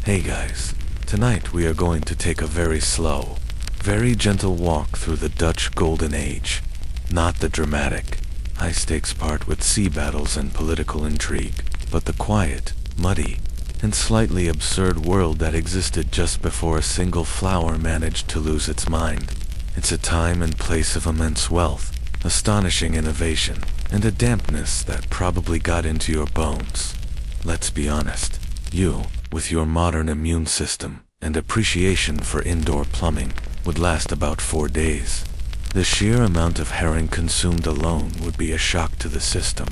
Hey guys, tonight we are going to take a very slow, very gentle walk through the Dutch Golden Age. Not the dramatic, high-stakes part with sea battles and political intrigue, but the quiet, muddy, and slightly absurd world that existed just before a single flower managed to lose its mind. It's a time and place of immense wealth, astonishing innovation, and a dampness that probably got into your bones. Let's be honest, you, with your modern immune system and appreciation for indoor plumbing, would last about 4 days. The sheer amount of herring consumed alone would be a shock to the system.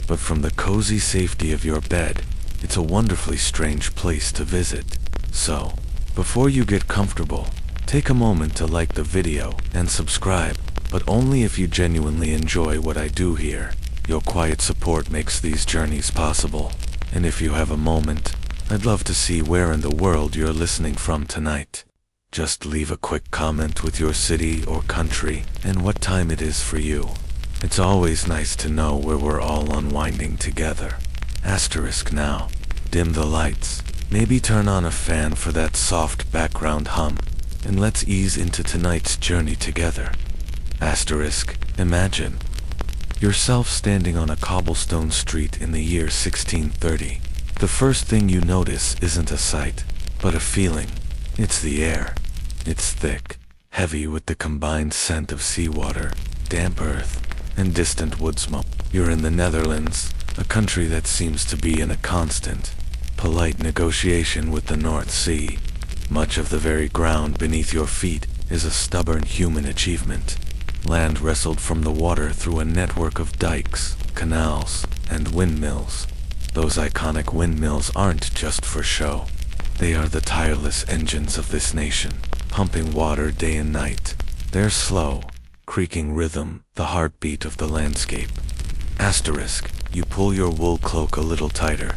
But from the cozy safety of your bed, it's a wonderfully strange place to visit. So, before you get comfortable, take a moment to like the video and subscribe, but only if you genuinely enjoy what I do here. Your quiet support makes these journeys possible. And if you have a moment, I'd love to see where in the world you're listening from tonight. Just leave a quick comment with your city or country and what time it is for you. It's always nice to know where we're all unwinding together. Asterisk now. Dim the lights. Maybe turn on a fan for that soft background hum. And let's ease into tonight's journey together. Asterisk. Imagine yourself standing on a cobblestone street in the year 1630. The first thing you notice isn't a sight, but a feeling. It's the air. It's thick, heavy with the combined scent of seawater, damp earth, and distant wood smoke. You're in the Netherlands, a country that seems to be in a constant, polite negotiation with the North Sea. Much of the very ground beneath your feet is a stubborn human achievement. Land wrestled from the water through a network of dikes, canals, and windmills. Those iconic windmills aren't just for show. They are the tireless engines of this nation, pumping water day and night. Their slow, creaking rhythm, the heartbeat of the landscape. Asterisk, you pull your wool cloak a little tighter.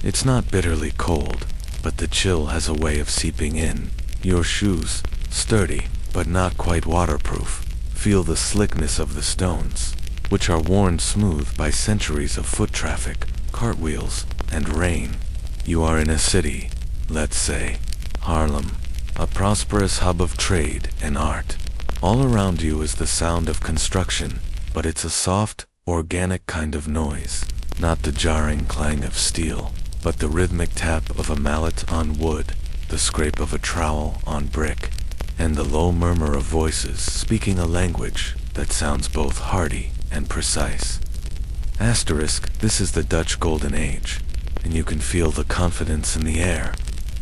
It's not bitterly cold, but the chill has a way of seeping in. Your shoes, sturdy, but not quite waterproof, feel the slickness of the stones, which are worn smooth by centuries of foot traffic, cartwheels, and rain. You are in a city, let's say, Haarlem, a prosperous hub of trade and art. All around you is the sound of construction, but it's a soft, organic kind of noise. Not the jarring clang of steel, but the rhythmic tap of a mallet on wood, the scrape of a trowel on brick, and the low murmur of voices speaking a language that sounds both hearty and precise. Asterisk, this is the Dutch Golden Age, and you can feel the confidence in the air.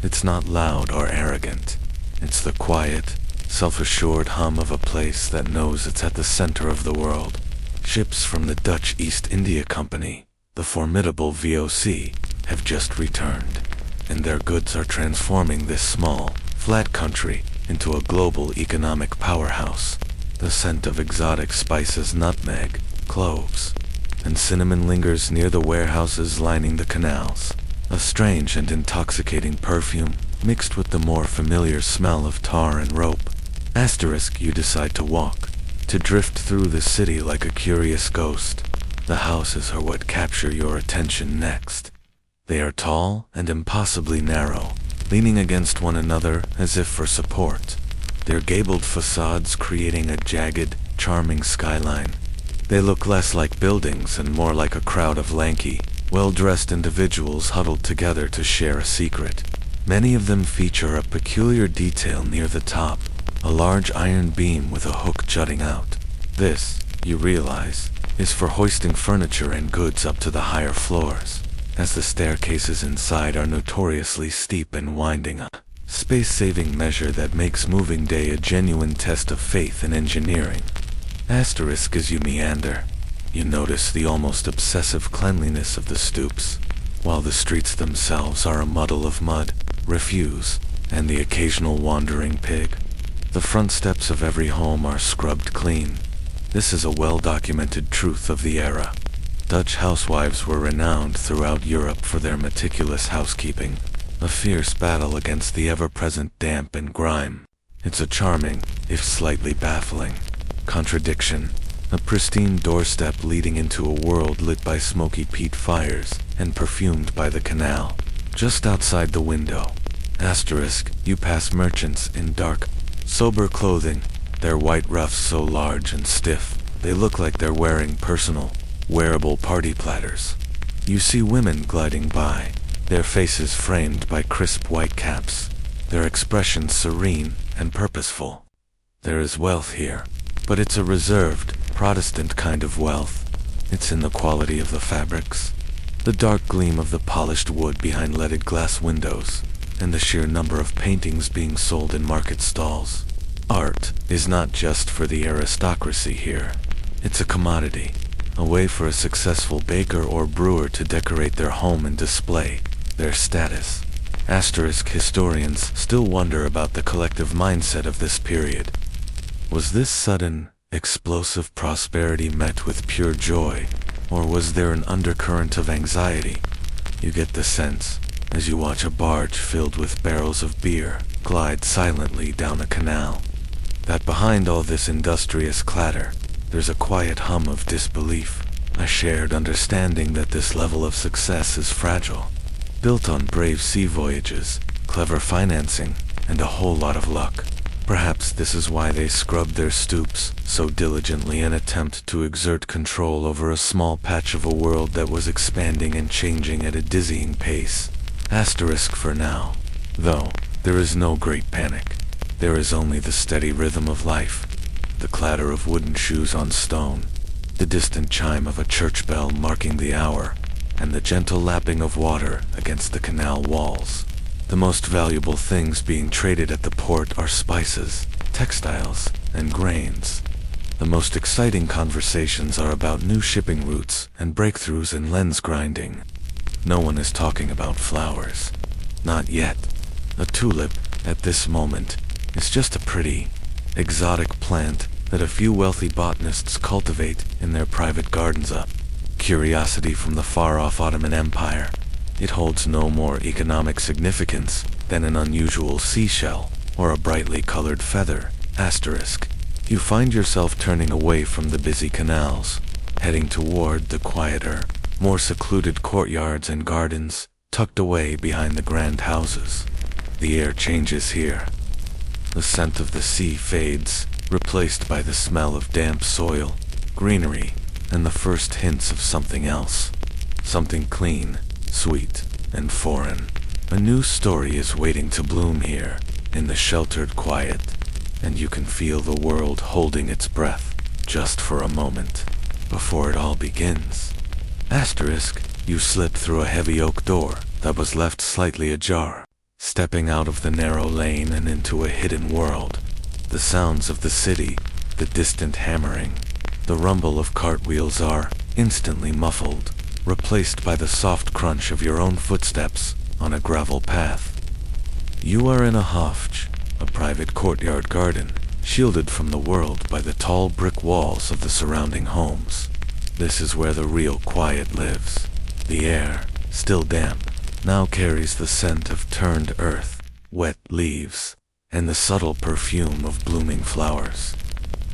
It's not loud or arrogant. It's the quiet, self-assured hum of a place that knows it's at the center of the world. Ships from the Dutch East India Company, the formidable VOC, have just returned, and their goods are transforming this small, flat country into a global economic powerhouse. The scent of exotic spices, nutmeg, cloves, and cinnamon lingers near the warehouses lining the canals. A strange and intoxicating perfume, mixed with the more familiar smell of tar and rope. Asterisk, you decide to walk, to drift through the city like a curious ghost. The houses are what capture your attention next. They are tall and impossibly narrow, leaning against one another as if for support. Their gabled facades creating a jagged, charming skyline. They look less like buildings and more like a crowd of lanky, well-dressed individuals huddled together to share a secret. Many of them feature a peculiar detail near the top, a large iron beam with a hook jutting out. This, you realize, is for hoisting furniture and goods up to the higher floors, as the staircases inside are notoriously steep and winding, a space-saving measure that makes moving day a genuine test of faith and engineering. Asterisk, as you meander, you notice the almost obsessive cleanliness of the stoops, while the streets themselves are a muddle of mud, refuse, and the occasional wandering pig. The front steps of every home are scrubbed clean. This is a well-documented truth of the era. Dutch housewives were renowned throughout Europe for their meticulous housekeeping, a fierce battle against the ever-present damp and grime. It's a charming, if slightly baffling, contradiction. A pristine doorstep leading into a world lit by smoky peat fires and perfumed by the canal. Just outside the window, Asterisk, you pass merchants in dark, sober clothing, their white ruffs so large and stiff, they look like they're wearing personal, wearable party platters. You see women gliding by, their faces framed by crisp white caps, their expressions serene and purposeful. There is wealth here, but it's a reserved, Protestant kind of wealth. It's in the quality of the fabrics, the dark gleam of the polished wood behind leaded glass windows, and the sheer number of paintings being sold in market stalls. Art is not just for the aristocracy here. It's a commodity, a way for a successful baker or brewer to decorate their home and display their status. Asterisk, historians still wonder about the collective mindset of this period. Was this sudden, explosive prosperity met with pure joy, or was there an undercurrent of anxiety? You get the sense, as you watch a barge filled with barrels of beer glide silently down a canal, that behind all this industrious clatter, there's a quiet hum of disbelief, a shared understanding that this level of success is fragile, built on brave sea voyages, clever financing, and a whole lot of luck. Perhaps this is why they scrubbed their stoops so diligently in an attempt to exert control over a small patch of a world that was expanding and changing at a dizzying pace. Asterisk for now. Though, there is no great panic. There is only the steady rhythm of life, the clatter of wooden shoes on stone, the distant chime of a church bell marking the hour, and the gentle lapping of water against the canal walls. The most valuable things being traded at the port are spices, textiles, and grains. The most exciting conversations are about new shipping routes and breakthroughs in lens grinding. No one is talking about flowers. Not yet. A tulip, at this moment, is just a pretty, exotic plant that a few wealthy botanists cultivate in their private gardens, a curiosity from the far-off Ottoman Empire. It holds no more economic significance than an unusual seashell or a brightly colored feather. Asterisk. You find yourself turning away from the busy canals, heading toward the quieter, more secluded courtyards and gardens, tucked away behind the grand houses. The air changes here. The scent of the sea fades, replaced by the smell of damp soil, greenery, and the first hints of something else. Something clean, sweet, and foreign. A new story is waiting to bloom here, in the sheltered quiet, and you can feel the world holding its breath, just for a moment, before it all begins. Asterisk, you slip through a heavy oak door that was left slightly ajar, stepping out of the narrow lane and into a hidden world. The sounds of the city, the distant hammering, the rumble of cartwheels are instantly muffled, replaced by the soft crunch of your own footsteps on a gravel path. You are in a hofje, a private courtyard garden, shielded from the world by the tall brick walls of the surrounding homes. This is where the real quiet lives. The air, still damp, now carries the scent of turned earth, wet leaves, and the subtle perfume of blooming flowers.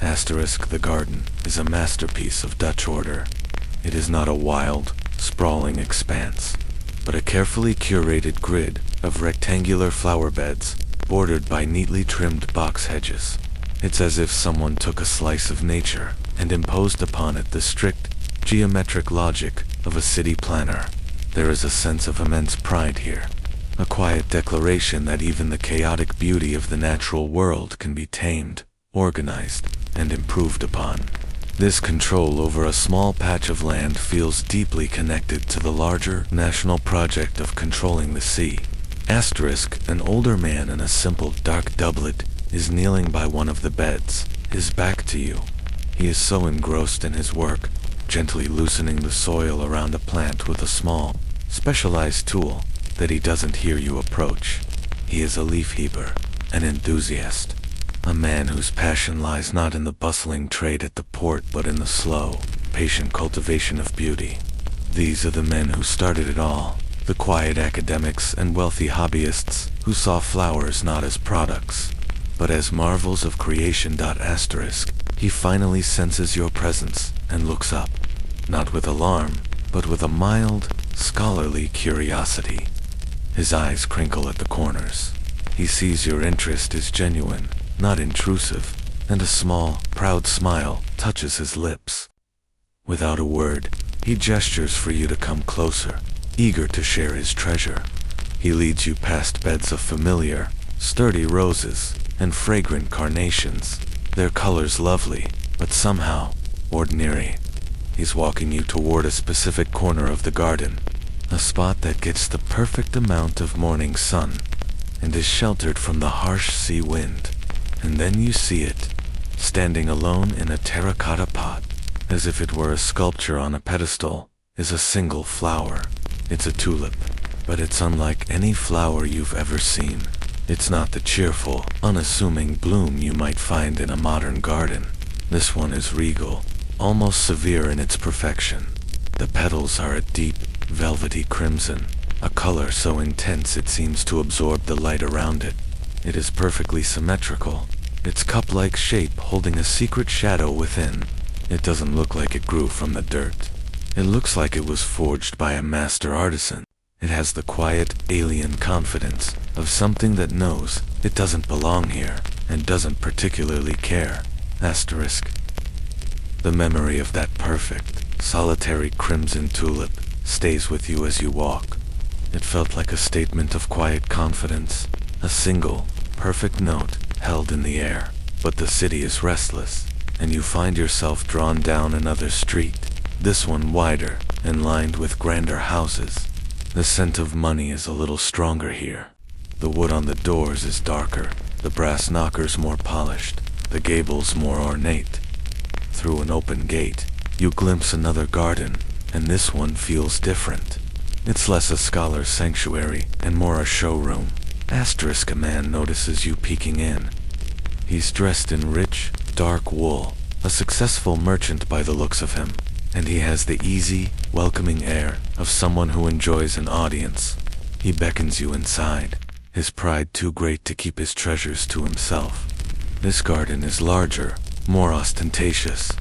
Asterisk, the garden is a masterpiece of Dutch order. It is not a wild, sprawling expanse, but a carefully curated grid of rectangular flower beds bordered by neatly trimmed box hedges. It's as if someone took a slice of nature and imposed upon it the strict, geometric logic of a city planner. There is a sense of immense pride here, a quiet declaration that even the chaotic beauty of the natural world can be tamed, organized, and improved upon. This control over a small patch of land feels deeply connected to the larger national project of controlling the sea. Asterisk, an older man in a simple dark doublet is kneeling by one of the beds, his back to you. He is so engrossed in his work, gently loosening the soil around a plant with a small, specialized tool, that he doesn't hear you approach. He is a leaf heaper, an enthusiast, a man whose passion lies not in the bustling trade at the port but in the slow, patient cultivation of beauty. These are the men who started it all, the quiet academics and wealthy hobbyists who saw flowers not as products, but as marvels of creation. Asterisk, he finally senses your presence and looks up, not with alarm, but with a mild, scholarly curiosity. His eyes crinkle at the corners, He sees your interest is genuine, not intrusive, and a small, proud smile touches his lips. Without a word, he gestures for you to come closer, eager to share his treasure. He leads you past beds of familiar, sturdy roses and fragrant carnations, their colors lovely, but somehow ordinary. He's walking you toward a specific corner of the garden, a spot that gets the perfect amount of morning sun and is sheltered from the harsh sea wind. And then you see it, standing alone in a terracotta pot, as if it were a sculpture on a pedestal, is a single flower. It's a tulip, but it's unlike any flower you've ever seen. It's not the cheerful, unassuming bloom you might find in a modern garden. This one is regal, almost severe in its perfection. The petals are a deep, velvety crimson, a color so intense it seems to absorb the light around it. It is perfectly symmetrical, its cup-like shape holding a secret shadow within. It doesn't look like it grew from the dirt. It looks like it was forged by a master artisan. It has the quiet, alien confidence of something that knows it doesn't belong here and doesn't particularly care. Asterisk. The memory of that perfect, solitary crimson tulip stays with you as you walk. It felt like a statement of quiet confidence, a single, perfect note held in the air. But the city is restless, and you find yourself drawn down another street, this one wider and lined with grander houses. The scent of money is a little stronger here. The wood on the doors is darker, the brass knockers more polished, the gables more ornate. Through an open gate, you glimpse another garden, and this one feels different. It's less a scholar's sanctuary and more a showroom. Asterisk. A man notices you peeking in. He's dressed in rich, dark wool, a successful merchant by the looks of him, and he has the easy, welcoming air of someone who enjoys an audience. He beckons you inside, his pride too great to keep his treasures to himself. This garden is larger, more ostentatious.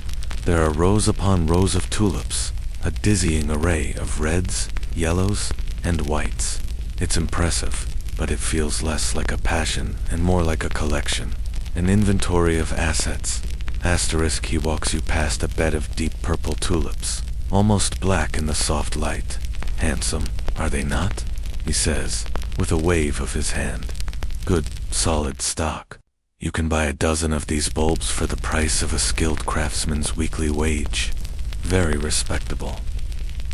There are rows upon rows of tulips, a dizzying array of reds, yellows, and whites. It's impressive, but it feels less like a passion and more like a collection, an inventory of assets. Asterisk. He walks you past a bed of deep purple tulips, almost black in the soft light. Handsome, are they not? He says, with a wave of his hand. Good, solid stock. You can buy a dozen of these bulbs for the price of a skilled craftsman's weekly wage. Very respectable.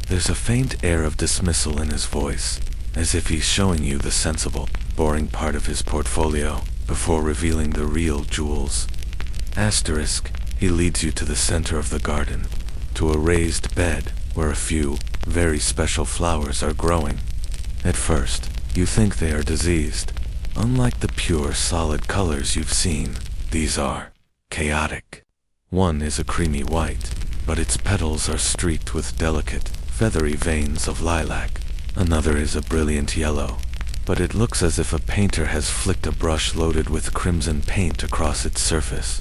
There's a faint air of dismissal in his voice, as if he's showing you the sensible, boring part of his portfolio before revealing the real jewels. Asterisk. He leads you to the center of the garden, to a raised bed where a few, very special flowers are growing. At first, you think they are diseased. Unlike the pure, solid colors you've seen, these are chaotic. One is a creamy white, but its petals are streaked with delicate, feathery veins of lilac. Another is a brilliant yellow, but it looks as if a painter has flicked a brush loaded with crimson paint across its surface,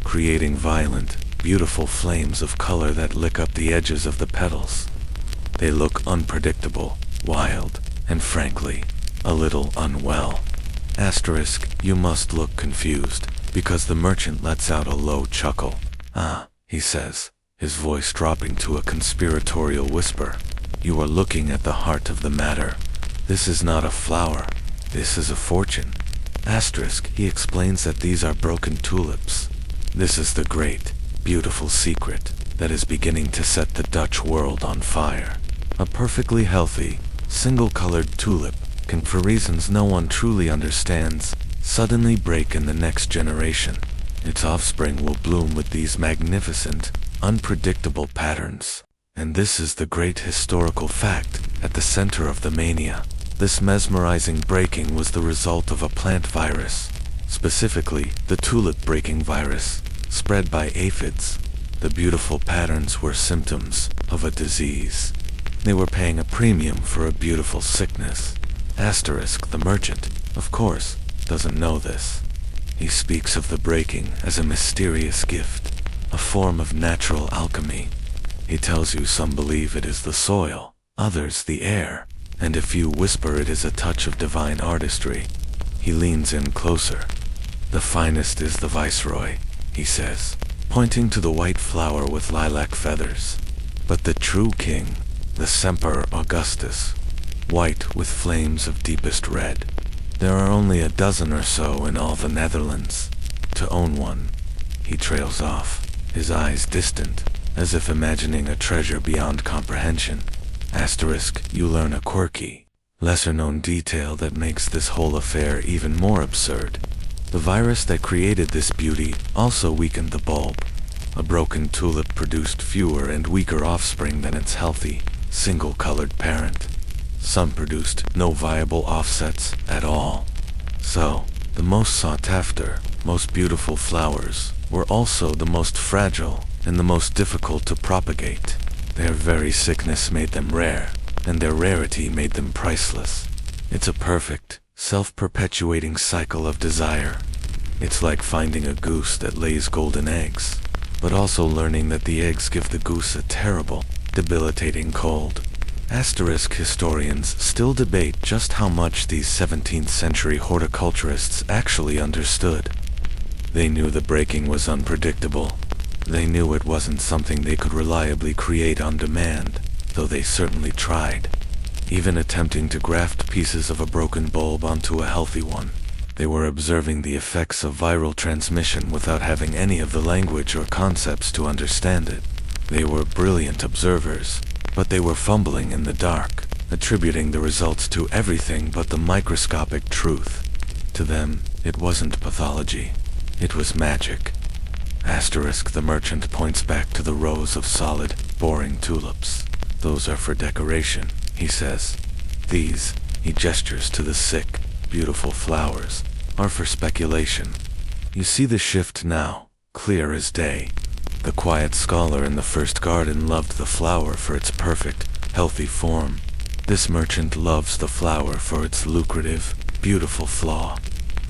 creating violent, beautiful flames of color that lick up the edges of the petals. They look unpredictable, wild, and frankly, a little unwell. Asterisk. You must look confused, because the merchant lets out a low chuckle. Ah, he says, his voice dropping to a conspiratorial whisper. You are looking at the heart of the matter. This is not a flower. This is a fortune. Asterisk. He explains that these are broken tulips. This is the great, beautiful secret that is beginning to set the Dutch world on fire. A perfectly healthy, single-colored tulip can, for reasons no one truly understands, suddenly break in the next generation. Its offspring will bloom with these magnificent, unpredictable patterns. And this is the great historical fact at the center of the mania. This mesmerizing breaking was the result of a plant virus, specifically the tulip-breaking virus, spread by aphids. The beautiful patterns were symptoms of a disease. They were paying a premium for a beautiful sickness. Asterisk. The merchant, of course, doesn't know this. He speaks of the breaking as a mysterious gift, a form of natural alchemy. He tells you some believe it is the soil, others the air, and a few whisper it is a touch of divine artistry. He leans in closer. "The finest is the viceroy," he says, pointing to the white flower with lilac feathers. "But the true king, the Semper Augustus, white with flames of deepest red. There are only a dozen or so in all the Netherlands. To own one." He trails off, his eyes distant, as if imagining a treasure beyond comprehension. You learn a quirky, lesser-known detail that makes this whole affair even more absurd. The virus that created this beauty also weakened the bulb. A broken tulip produced fewer and weaker offspring than its healthy, single-colored parent. Some produced no viable offsets at all. So, the most sought-after, most beautiful flowers were also the most fragile and the most difficult to propagate. Their very sickness made them rare, and their rarity made them priceless. It's a perfect, self-perpetuating cycle of desire. It's like finding a goose that lays golden eggs, but also learning that the eggs give the goose a terrible, debilitating cold. Historians still debate just how much these 17th-century horticulturists actually understood. They knew the breaking was unpredictable. They knew it wasn't something they could reliably create on demand, though they certainly tried. Even attempting to graft pieces of a broken bulb onto a healthy one, they were observing the effects of viral transmission without having any of the language or concepts to understand it. They were brilliant observers, but they were fumbling in the dark, attributing the results to everything but the microscopic truth. To them, it wasn't pathology. It was magic. The merchant points back to the rows of solid, boring tulips. "Those are for decoration," he says. "These," he gestures to the sick, beautiful flowers, "are for speculation." You see the shift now, clear as day. The quiet scholar in the first garden loved the flower for its perfect, healthy form. This merchant loves the flower for its lucrative, beautiful flaw.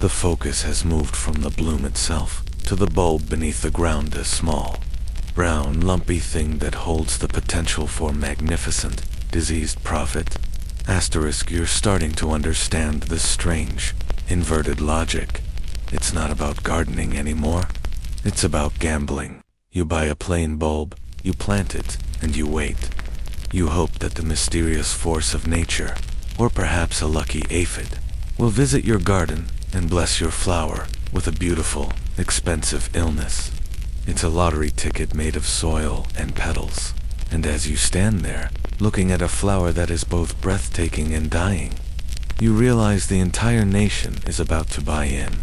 The focus has moved from the bloom itself to the bulb beneath the ground, a small, brown, lumpy thing that holds the potential for magnificent, diseased profit. You're starting to understand this strange, inverted logic. It's not about gardening anymore. It's about gambling. You buy a plain bulb, you plant it, and you wait. You hope that the mysterious force of nature, or perhaps a lucky aphid, will visit your garden and bless your flower with a beautiful, expensive illness. It's a lottery ticket made of soil and petals. And as you stand there, looking at a flower that is both breathtaking and dying, you realize the entire nation is about to buy in.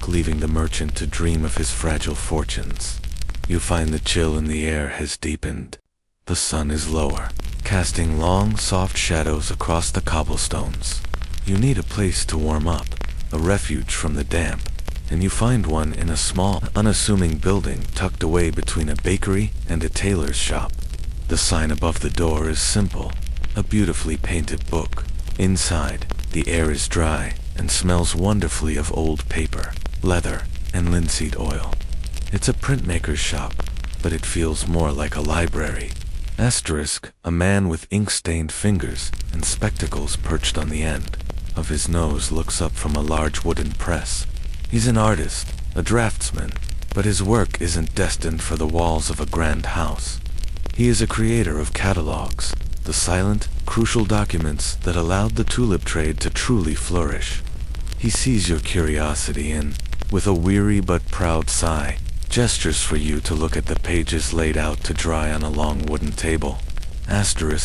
Leaving the merchant to dream of his fragile fortunes. You find the chill in the air has deepened. The sun is lower, casting long, soft shadows across the cobblestones. You need a place to warm up, a refuge from the damp, and you find one in a small, unassuming building tucked away between a bakery and a tailor's shop. The sign above the door is simple, a beautifully painted book. Inside, the air is dry and smells wonderfully of old paper, leather, and linseed oil. It's a printmaker's shop, but it feels more like a library. A man with ink-stained fingers and spectacles perched on the end of his nose looks up from a large wooden press. He's an artist, a draftsman, but his work isn't destined for the walls of a grand house. He is a creator of catalogs, the silent, crucial documents that allowed the tulip trade to truly flourish. He sees your curiosity and, with a weary but proud sigh, gestures for you to look at the pages laid out to dry on a long wooden table.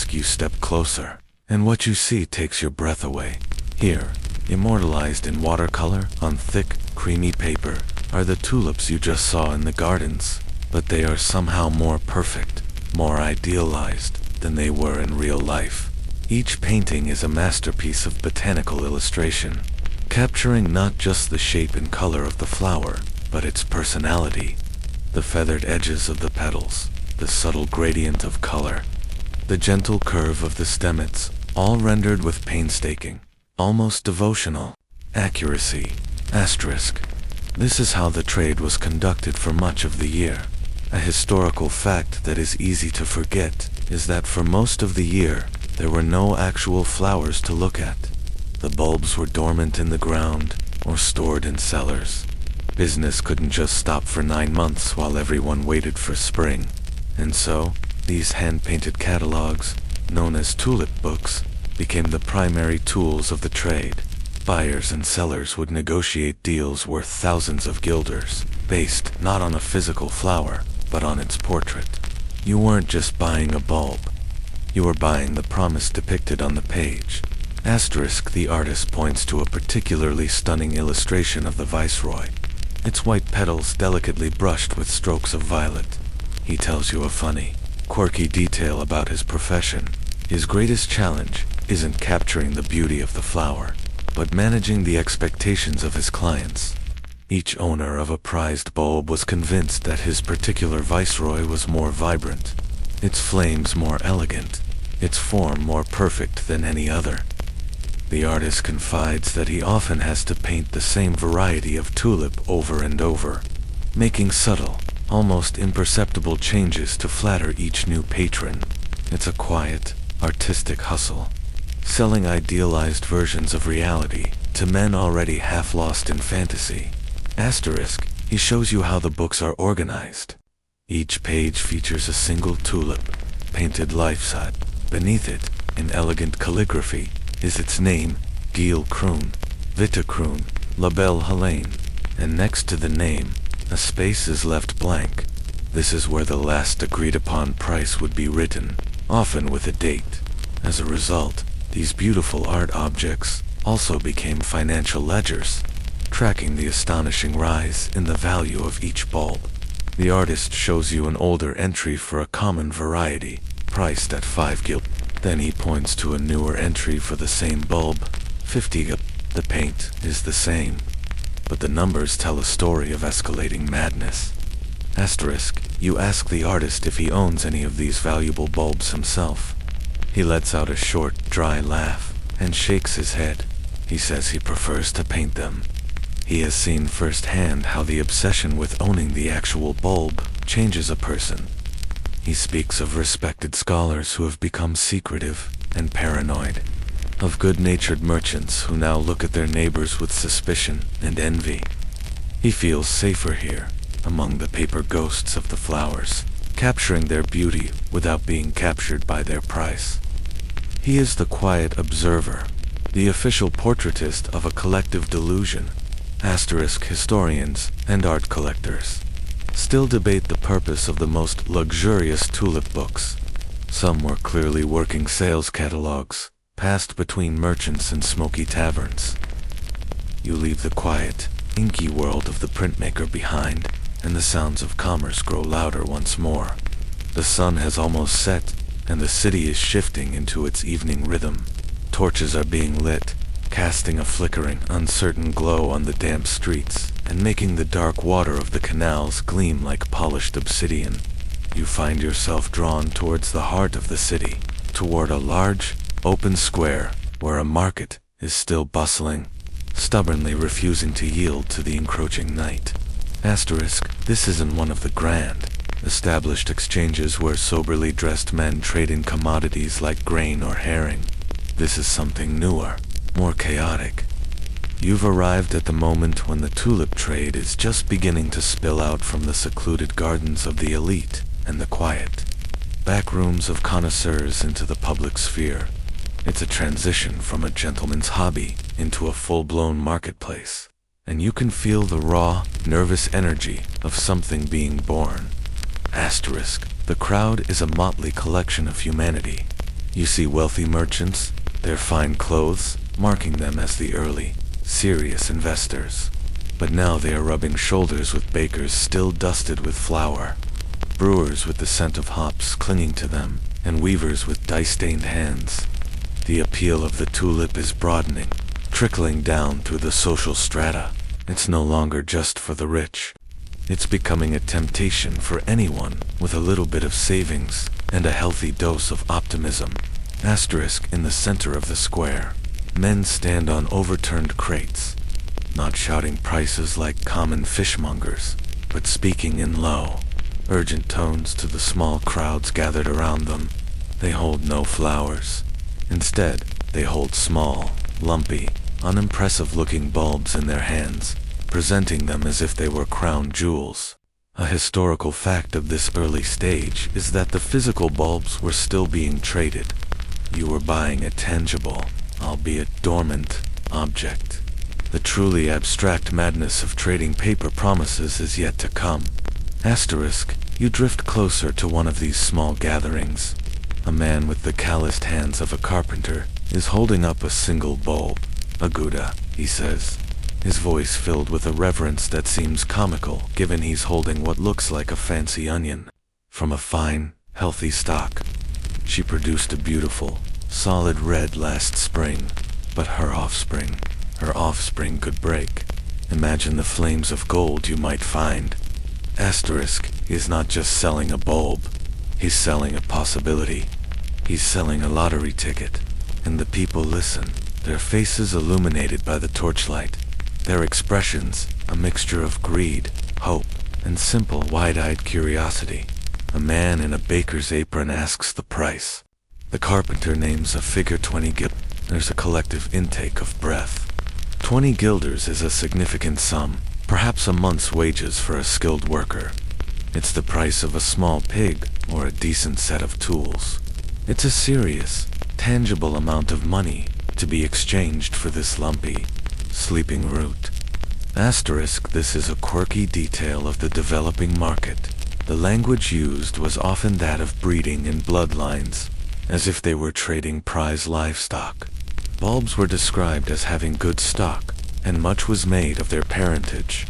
You step closer, and what you see takes your breath away. Here, immortalized in watercolor on thick, creamy paper, are the tulips you just saw in the gardens, but they are somehow more perfect, more idealized than they were in real life. Each painting is a masterpiece of botanical illustration, capturing not just the shape and color of the flower, but its personality. The feathered edges of the petals, the subtle gradient of color, the gentle curve of the stamens, all rendered with painstaking, almost devotional, accuracy. This is how the trade was conducted for much of the year. A historical fact that is easy to forget is that for most of the year, there were no actual flowers to look at. The bulbs were dormant in the ground or stored in cellars. Business couldn't just stop for 9 months while everyone waited for spring. And so, these hand-painted catalogs, known as tulip books, became the primary tools of the trade. Buyers and sellers would negotiate deals worth thousands of guilders, based not on a physical flower, but on its portrait. You weren't just buying a bulb. You were buying the promise depicted on the page. Asterisk, the artist points to a particularly stunning illustration of the viceroy. Its white petals delicately brushed with strokes of violet. He tells you a funny, quirky detail about his profession. His greatest challenge isn't capturing the beauty of the flower, but managing the expectations of his clients. Each owner of a prized bulb was convinced that his particular viceroy was more vibrant, its flames more elegant, its form more perfect than any other. The artist confides that he often has to paint the same variety of tulip over and over, making subtle, almost imperceptible changes to flatter each new patron. It's a quiet, artistic hustle, selling idealized versions of reality to men already half lost in fantasy. Asterisk, he shows you how the books are organized. Each page features a single tulip, painted life-size. Beneath it, in elegant calligraphy, is its name, Gil Kroon, Vita Kroon, La Belle Helene, and next to the name, a space is left blank. This is where the last agreed-upon price would be written, often with a date. As a result, these beautiful art objects also became financial ledgers, tracking the astonishing rise in the value of each bulb. The artist shows you an older entry for a common variety, priced at 5 gil. Then he points to a newer entry for the same bulb, 50 gil. The paint is the same, but the numbers tell a story of escalating madness. Asterisk, you ask the artist if he owns any of these valuable bulbs himself. He lets out a short, dry laugh and shakes his head. He says he prefers to paint them. He has seen firsthand how the obsession with owning the actual bulb changes a person. He speaks of respected scholars who have become secretive and paranoid, of good-natured merchants who now look at their neighbors with suspicion and envy. He feels safer here, among the paper ghosts of the flowers, capturing their beauty without being captured by their price. He is the quiet observer, the official portraitist of a collective delusion. Asterisk, historians and art collectors still debate the purpose of the most luxurious tulip books. Some were clearly working sales catalogs, passed between merchants and smoky taverns. You leave the quiet, inky world of the printmaker behind, and the sounds of commerce grow louder once more. The sun has almost set, and the city is shifting into its evening rhythm. Torches are being lit, casting a flickering, uncertain glow on the damp streets, and making the dark water of the canals gleam like polished obsidian. You find yourself drawn towards the heart of the city, toward a large, open square, where a market is still bustling, stubbornly refusing to yield to the encroaching night. Asterisk, this isn't one of the grand, established exchanges where soberly dressed men trade in commodities like grain or herring. This is something newer, more chaotic. You've arrived at the moment when the tulip trade is just beginning to spill out from the secluded gardens of the elite and the quiet back rooms of connoisseurs into the public sphere. It's a transition from a gentleman's hobby into a full-blown marketplace, and you can feel the raw, nervous energy of something being born. Asterisk, the crowd is a motley collection of humanity. You see wealthy merchants, their fine clothes marking them as the early, serious investors. But now they are rubbing shoulders with bakers still dusted with flour, brewers with the scent of hops clinging to them, and weavers with dye-stained hands. The appeal of the tulip is broadening, trickling down through the social strata. It's no longer just for the rich. It's becoming a temptation for anyone with a little bit of savings and a healthy dose of optimism. Asterisk, in the center of the square, men stand on overturned crates, not shouting prices like common fishmongers, but speaking in low, urgent tones to the small crowds gathered around them. They hold no flowers. Instead, they hold small, lumpy, unimpressive-looking bulbs in their hands, presenting them as if they were crown jewels. A historical fact of this early stage is that the physical bulbs were still being traded. You were buying a tangible, albeit dormant, object. The truly abstract madness of trading paper promises is yet to come. Asterisk, you drift closer to one of these small gatherings. A man with the calloused hands of a carpenter is holding up a single bulb. A Gouda, he says, his voice filled with a reverence that seems comical given he's holding what looks like a fancy onion. From a fine, healthy stock. She produced a beautiful, solid red last spring, but her offspring could break. Imagine the flames of gold you might find. Asterisk is not just selling a bulb, he's selling a possibility. He's selling a lottery ticket, and the people listen, their faces illuminated by the torchlight, their expressions a mixture of greed, hope, and simple wide-eyed curiosity. A man in a baker's apron asks the price. The carpenter names a figure 20 guilders. There's a collective intake of breath. 20 guilders is a significant sum, perhaps a month's wages for a skilled worker. It's the price of a small pig or a decent set of tools. It's a serious, tangible amount of money to be exchanged for this lumpy, sleeping root. Asterisk, this is a quirky detail of the developing market. The language used was often that of breeding and bloodlines, as if they were trading prize livestock. Bulbs were described as having good stock, and much was made of their parentage.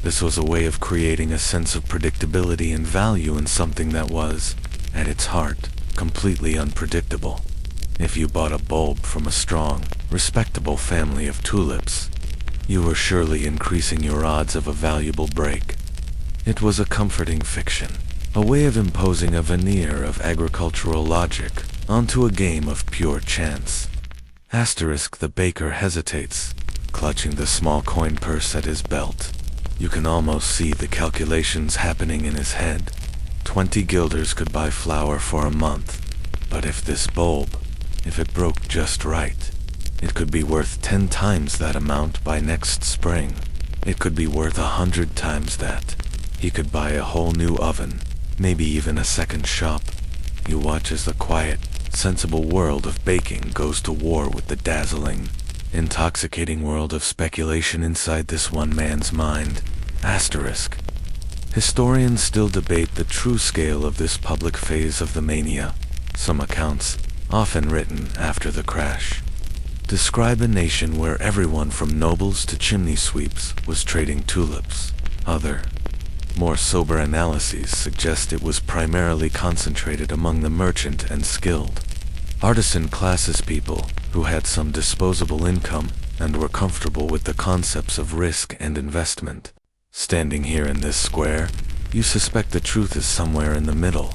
This was a way of creating a sense of predictability and value in something that was, at its heart, completely unpredictable. If you bought a bulb from a strong, respectable family of tulips, you were surely increasing your odds of a valuable break. It was a comforting fiction, a way of imposing a veneer of agricultural logic onto a game of pure chance. Asterisk, the baker hesitates, clutching the small coin purse at his belt. You can almost see the calculations happening in his head. 20 guilders could buy flour for a month, but if this bulb, if it broke just right, it could be worth 10 times that amount by next spring. It could be worth 100 times that. He could buy a whole new oven, maybe even a second shop. You watch as the quiet, sensible world of baking goes to war with the dazzling, intoxicating world of speculation inside this one man's mind. Asterisk. Historians still debate the true scale of this public phase of the mania. Some accounts, often written after the crash, describe a nation where everyone from nobles to chimney sweeps was trading tulips. Other, more sober analyses suggest it was primarily concentrated among the merchant and skilled, artisan classes, people who had some disposable income and were comfortable with the concepts of risk and investment. Standing here in this square, you suspect the truth is somewhere in the middle.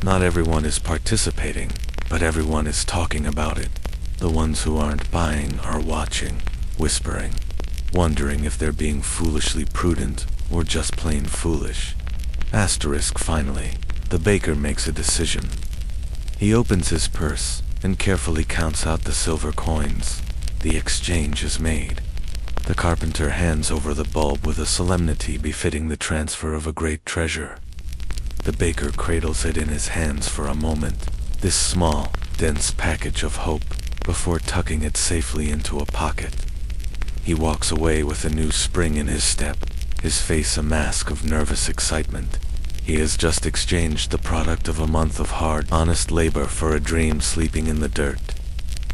Not everyone is participating, but everyone is talking about it. The ones who aren't buying are watching, whispering, wondering if they're being foolishly prudent or just plain foolish. Asterisk. Finally, the baker makes a decision. He opens his purse and carefully counts out the silver coins. The exchange is made. The carpenter hands over the bulb with a solemnity befitting the transfer of a great treasure. The baker cradles it in his hands for a moment, this small, dense package of hope, before tucking it safely into a pocket. He walks away with a new spring in his step, his face a mask of nervous excitement. He has just exchanged the product of a month of hard, honest labor for a dream sleeping in the dirt.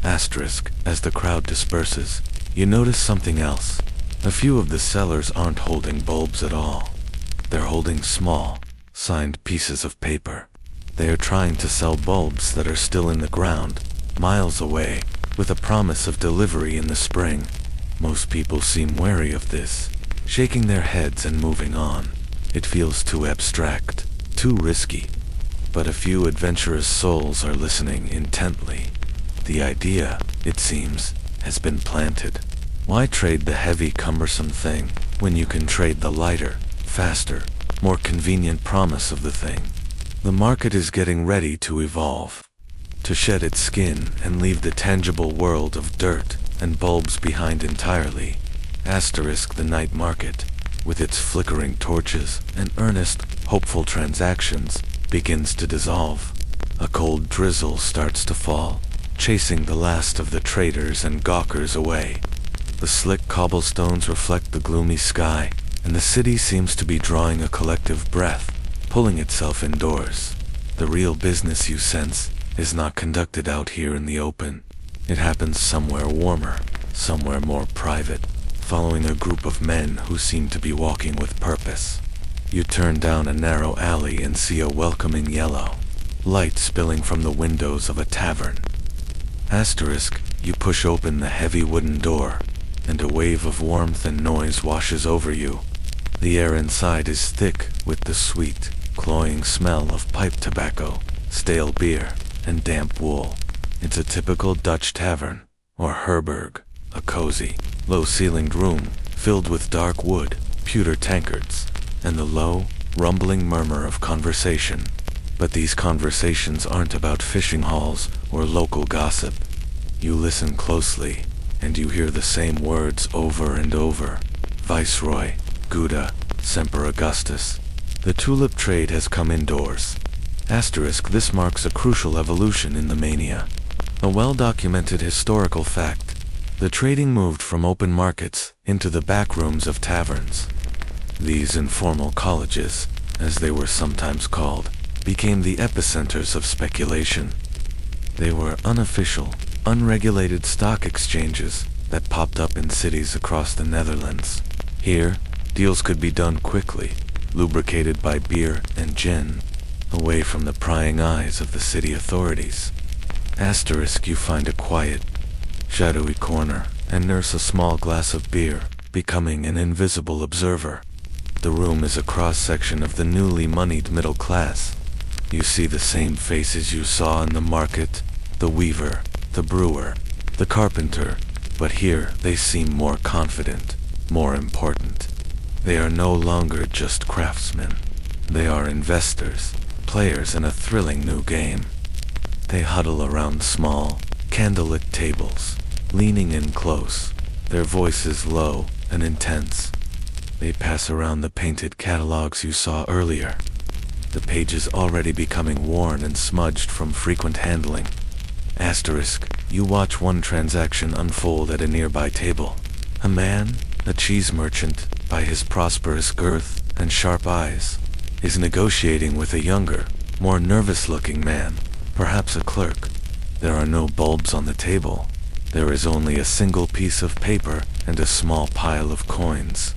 Asterisk. As the crowd disperses, you notice something else. A few of the sellers aren't holding bulbs at all. They're holding small, signed pieces of paper. They are trying to sell bulbs that are still in the ground, miles away, with a promise of delivery in the spring. Most people seem wary of this, shaking their heads and moving on. It feels too abstract, too risky. But a few adventurous souls are listening intently. The idea, it seems, has been planted. Why trade the heavy, cumbersome thing when you can trade the lighter, faster, more convenient promise of the thing? The market is getting ready to evolve, to shed its skin and leave the tangible world of dirt and bulbs behind entirely. Asterisk the night market, with its flickering torches and earnest, hopeful transactions, begins to dissolve. A cold drizzle starts to fall, chasing the last of the traders and gawkers away. The slick cobblestones reflect the gloomy sky, and the city seems to be drawing a collective breath, pulling itself indoors. The real business, you sense, is not conducted out here in the open. It happens somewhere warmer, somewhere more private, following a group of men who seem to be walking with purpose. You turn down a narrow alley and see a welcoming yellow light spilling from the windows of a tavern. Asterisk, you push open the heavy wooden door, and a wave of warmth and noise washes over you. The air inside is thick with the sweet, cloying smell of pipe tobacco, stale beer, and damp wool. It's a typical Dutch tavern, or herberg, a cozy, low-ceilinged room filled with dark wood, pewter tankards, and the low, rumbling murmur of conversation. But these conversations aren't about fishing hauls or local gossip. You listen closely, and you hear the same words over and over. Viceroy, Gouda, Semper Augustus. The tulip trade has come indoors. Asterisk, this marks a crucial evolution in the mania. A well-documented historical fact. The trading moved from open markets into the back rooms of taverns. These informal colleges, as they were sometimes called, became the epicenters of speculation. They were unofficial, unregulated stock exchanges that popped up in cities across the Netherlands. Here, deals could be done quickly, lubricated by beer and gin, away from the prying eyes of the city authorities. Asterisk, you find a quiet, shadowy corner and nurse a small glass of beer, becoming an invisible observer. The room is a cross-section of the newly moneyed middle class. You see the same faces you saw in the market, the weaver, the brewer, the carpenter, but here they seem more confident, more important. They are no longer just craftsmen. They are investors, players in a thrilling new game. They huddle around small, candlelit tables, leaning in close, their voices low and intense. They pass around the painted catalogs you saw earlier, the pages already becoming worn and smudged from frequent handling. Asterisk, you watch one transaction unfold at a nearby table. A man, a cheese merchant, by his prosperous girth and sharp eyes, is negotiating with a younger, more nervous-looking man, perhaps a clerk. There are no bulbs on the table. There is only a single piece of paper and a small pile of coins.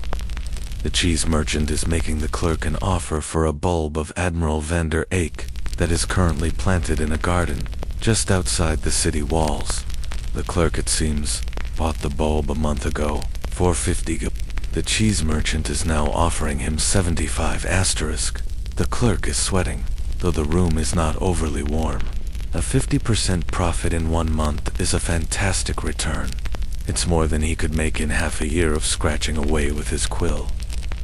The cheese merchant is making the clerk an offer for a bulb of Admiral van der Eyck that is currently planted in a garden just outside the city walls. The clerk, it seems, bought the bulb a month ago for 50 g. The cheese merchant is now offering him 75 asterisk. The clerk is sweating, though the room is not overly warm. A 50% profit in 1 month is a fantastic return. It's more than he could make in half a year of scratching away with his quill.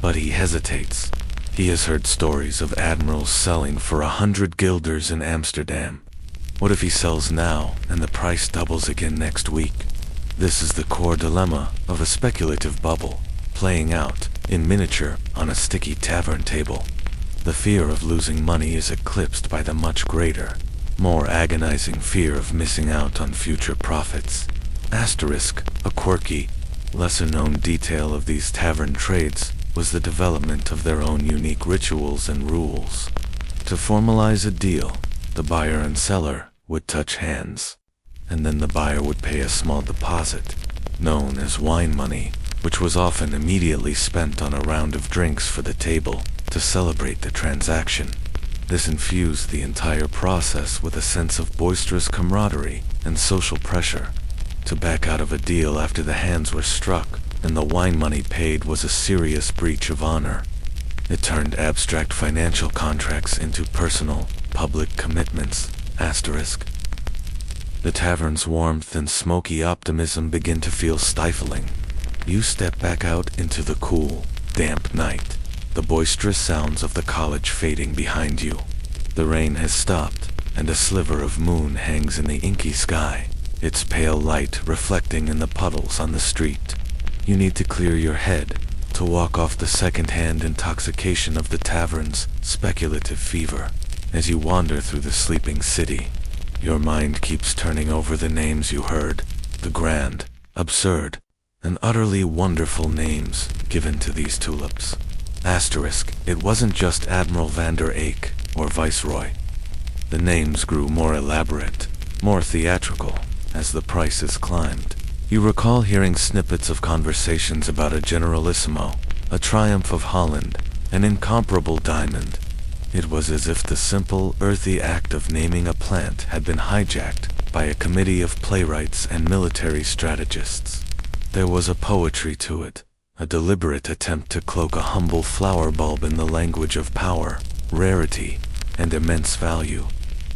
But he hesitates. He has heard stories of admirals selling for 100 guilders in Amsterdam. What if he sells now and the price doubles again next week? This is the core dilemma of a speculative bubble, playing out, in miniature, on a sticky tavern table. The fear of losing money is eclipsed by the much greater, more agonizing fear of missing out on future profits. Asterisk, a quirky, lesser-known detail of these tavern trades was the development of their own unique rituals and rules. To formalize a deal, the buyer and seller would touch hands, and then the buyer would pay a small deposit, known as wine money, which was often immediately spent on a round of drinks for the table to celebrate the transaction. This infused the entire process with a sense of boisterous camaraderie and social pressure. To back out of a deal after the hands were struck and the wine money paid was a serious breach of honor. It turned abstract financial contracts into personal, public commitments. Asterisk. The tavern's warmth and smoky optimism begin to feel stifling. You step back out into the cool, damp night, the boisterous sounds of the college fading behind you. The rain has stopped, and a sliver of moon hangs in the inky sky. its pale light reflecting in the puddles on the street. You need to clear your head, to walk off the second-hand intoxication of the tavern's speculative fever. As you wander through the sleeping city, your mind keeps turning over the names you heard, the grand, absurd, and utterly wonderful names given to these tulips. Asterisk, it wasn't just Admiral van der Eyck or Viceroy. The names grew more elaborate, more theatrical, as the prices climbed. You recall hearing snippets of conversations about a Generalissimo, a Triumph of Holland, an incomparable diamond. It was as if the simple, earthy act of naming a plant had been hijacked by a committee of playwrights and military strategists. There was a poetry to it, a deliberate attempt to cloak a humble flower bulb in the language of power, rarity, and immense value.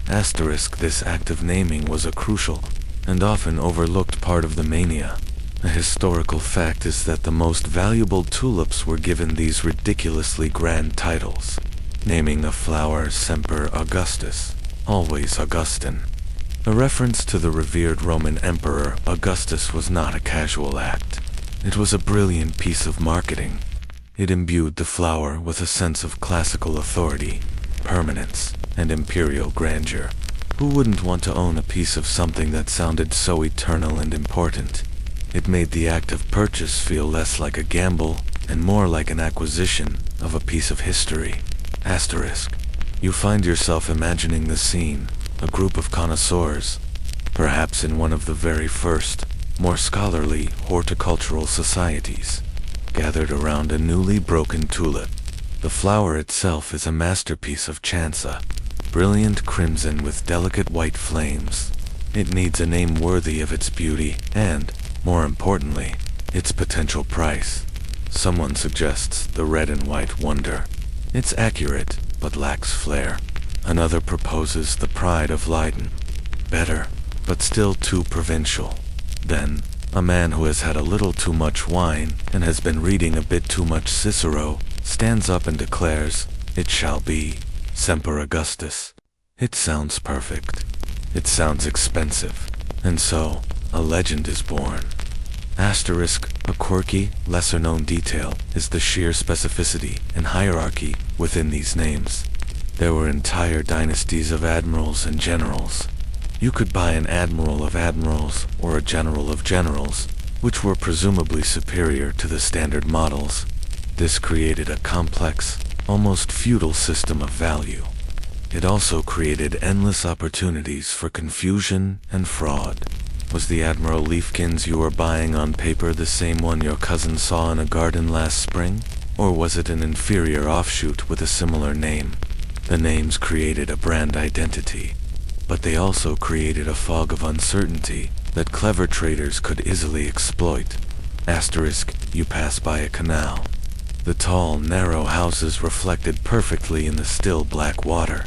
Asterisk, this act of naming was a crucial and often overlooked part of the mania. A historical fact is that the most valuable tulips were given these ridiculously grand titles, naming a flower Semper Augustus, always Augustan. A reference to the revered Roman Emperor Augustus was not a casual act. It was a brilliant piece of marketing. It imbued the flower with a sense of classical authority, permanence, and imperial grandeur. Who wouldn't want to own a piece of something that sounded so eternal and important? It made the act of purchase feel less like a gamble and more like an acquisition of a piece of history. Asterisk. You find yourself imagining the scene, a group of connoisseurs, perhaps in one of the very first, more scholarly horticultural societies, gathered around a newly broken tulip. The flower itself is a masterpiece of chanza, brilliant crimson with delicate white flames. It needs a name worthy of its beauty and, more importantly, its potential price. Someone suggests the red and white wonder. It's accurate, but lacks flair. Another proposes the pride of Leiden. Better, but still too provincial. Then, a man who has had a little too much wine and has been reading a bit too much Cicero stands up and declares, "It shall be Semper Augustus." It sounds perfect. It sounds expensive. And so, a legend is born. Asterisk, a quirky, lesser-known detail is the sheer specificity and hierarchy within these names. There were entire dynasties of admirals and generals. You could buy an admiral of admirals or a general of generals, which were presumably superior to the standard models. This created a complex, almost feudal system of value. It also created endless opportunities for confusion and fraud. Was the Admiral Leafkins you were buying on paper the same one your cousin saw in a garden last spring? Or was it an inferior offshoot with a similar name? The names created a brand identity, but they also created a fog of uncertainty that clever traders could easily exploit. Asterisk, you pass by a canal. The tall, narrow houses reflected perfectly in the still black water.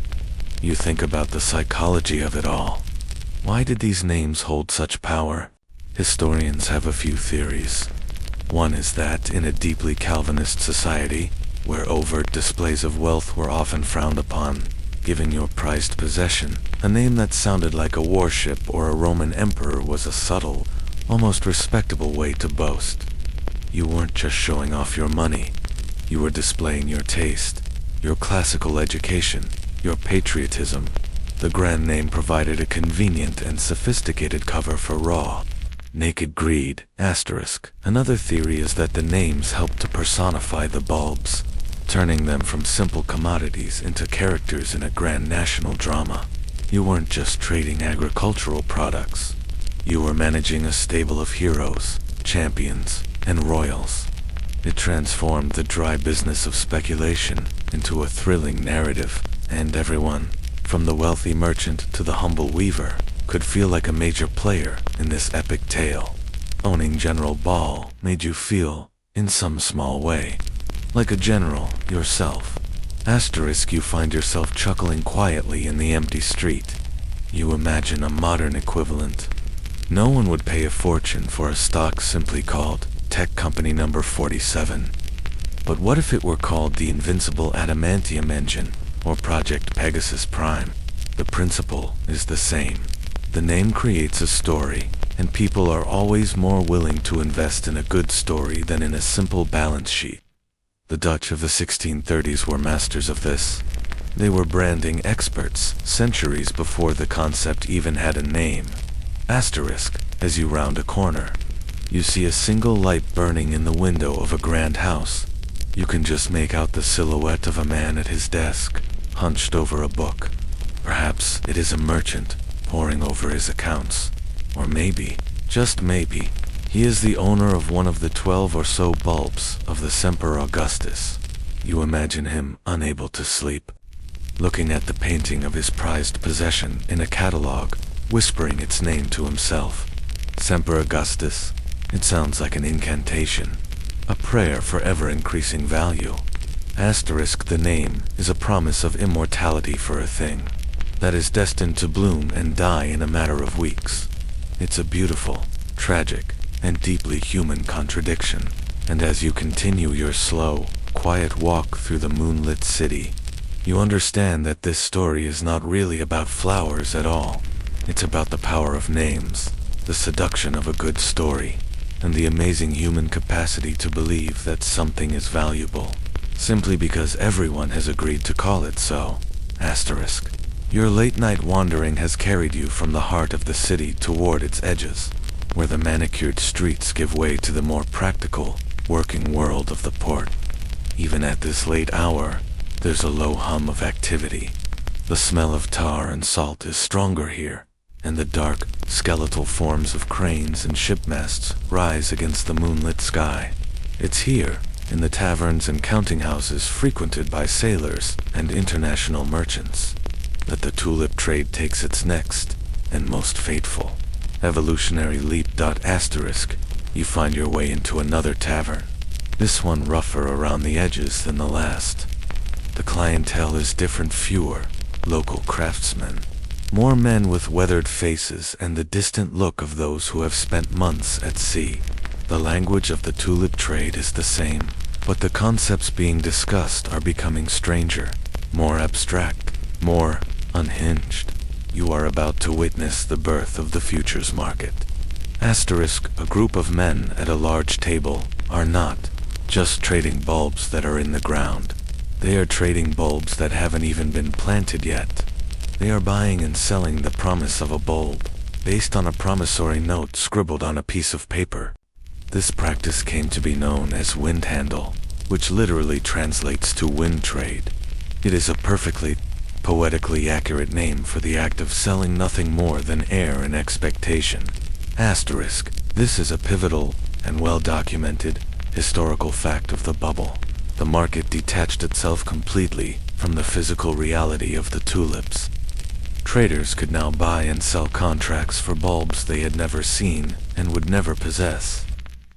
You think about the psychology of it all. Why did these names hold such power? Historians have a few theories. One is that in a deeply Calvinist society, where overt displays of wealth were often frowned upon, giving your prized possession a name that sounded like a warship or a Roman emperor was a subtle, almost respectable way to boast. You weren't just showing off your money. You were displaying your taste, your classical education, your patriotism. The grand name provided a convenient and sophisticated cover for raw, naked greed. Asterisk. Another theory is that the names helped to personify the bulbs, turning them from simple commodities into characters in a grand national drama. You weren't just trading agricultural products. You were managing a stable of heroes, champions, and royals. It transformed the dry business of speculation into a thrilling narrative, and everyone, from the wealthy merchant to the humble weaver, could feel like a major player in this epic tale. Owning General Ball made you feel, in some small way, like a general yourself. Asterisk, you find yourself chuckling quietly in the empty street. You imagine a modern equivalent. No one would pay a fortune for a stock simply called Tech Company Number 47. But what if it were called the Invincible Adamantium Engine, or Project Pegasus Prime? The principle is the same. The name creates a story, and people are always more willing to invest in a good story than in a simple balance sheet. The Dutch of the 1630s were masters of this. They were branding experts centuries before the concept even had a name. Asterisk, as you round a corner, you see a single light burning in the window of a grand house. You can just make out the silhouette of a man at his desk, hunched over a book. Perhaps it is a merchant, poring over his accounts. Or maybe, just maybe, he is the owner of one of the 12 or so bulbs of the Semper Augustus. You imagine him unable to sleep, looking at the painting of his prized possession in a catalogue, whispering its name to himself. Semper Augustus. It sounds like an incantation, a prayer for ever-increasing value. Asterisk, the name is a promise of immortality for a thing that is destined to bloom and die in a matter of weeks. It's a beautiful, tragic, and deeply human contradiction. And as you continue your slow, quiet walk through the moonlit city, you understand that this story is not really about flowers at all. It's about the power of names, the seduction of a good story, and the amazing human capacity to believe that something is valuable, simply because everyone has agreed to call it so. Asterisk. Your late-night wandering has carried you from the heart of the city toward its edges, where the manicured streets give way to the more practical, working world of the port. Even at this late hour, there's a low hum of activity. The smell of tar and salt is stronger here, and the dark, skeletal forms of cranes and shipmasts rise against the moonlit sky. It's here, in the taverns and counting houses frequented by sailors and international merchants, that the tulip trade takes its next, and most fateful, evolutionary leap. Asterisk, you find your way into another tavern, this one rougher around the edges than the last. The clientele is different, fewer local craftsmen, more men with weathered faces and the distant look of those who have spent months at sea. The language of the tulip trade is the same, but the concepts being discussed are becoming stranger, more abstract, more unhinged. You are about to witness the birth of the futures market. Asterisk, a group of men at a large table are not just trading bulbs that are in the ground. They are trading bulbs that haven't even been planted yet. They are buying and selling the promise of a bulb, based on a promissory note scribbled on a piece of paper. This practice came to be known as Windhandel, which literally translates to wind trade. It is a perfectly, poetically accurate name for the act of selling nothing more than air and expectation. Asterisk, this is a pivotal and well-documented historical fact of the bubble. The market detached itself completely from the physical reality of the tulips. Traders could now buy and sell contracts for bulbs they had never seen and would never possess.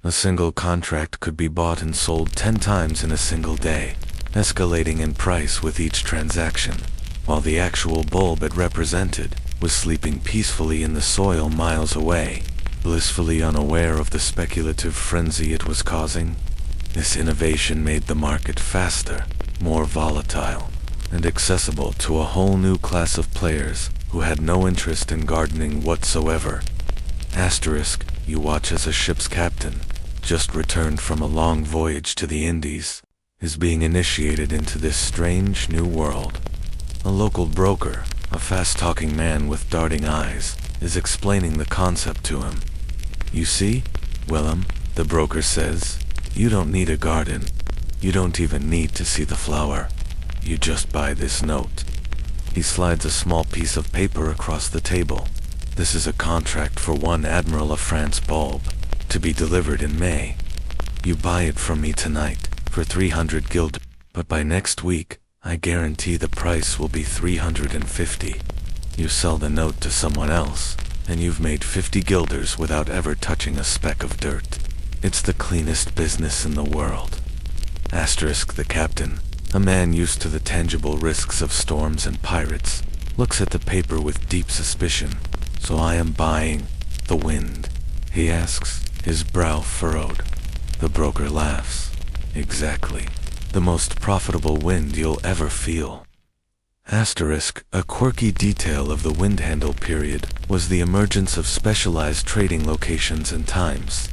A single contract could be bought and sold 10 times in a single day, escalating in price with each transaction, while the actual bulb it represented was sleeping peacefully in the soil miles away, blissfully unaware of the speculative frenzy it was causing. This innovation made the market faster, more volatile, and accessible to a whole new class of players who had no interest in gardening whatsoever. Asterisk, you watch as a ship's captain, just returned from a long voyage to the Indies, is being initiated into this strange new world. A local broker, a fast-talking man with darting eyes, is explaining the concept to him. You see, Willem, the broker says, you don't need a garden. You don't even need to see the flower. You just buy this note. He slides a small piece of paper across the table. This is a contract for 1 Admiral of France bulb, to be delivered in May. You buy it from me tonight, for 300 guilders, but by next week, I guarantee the price will be 350. You sell the note to someone else, and you've made 50 guilders without ever touching a speck of dirt. It's the cleanest business in the world. Asterisk, the captain, a man used to the tangible risks of storms and pirates, looks at the paper with deep suspicion. So I am buying the wind, he asks, his brow furrowed. The broker laughs. Exactly. The most profitable wind you'll ever feel. Asterisk, a quirky detail of the Windhandel period was the emergence of specialized trading locations and times.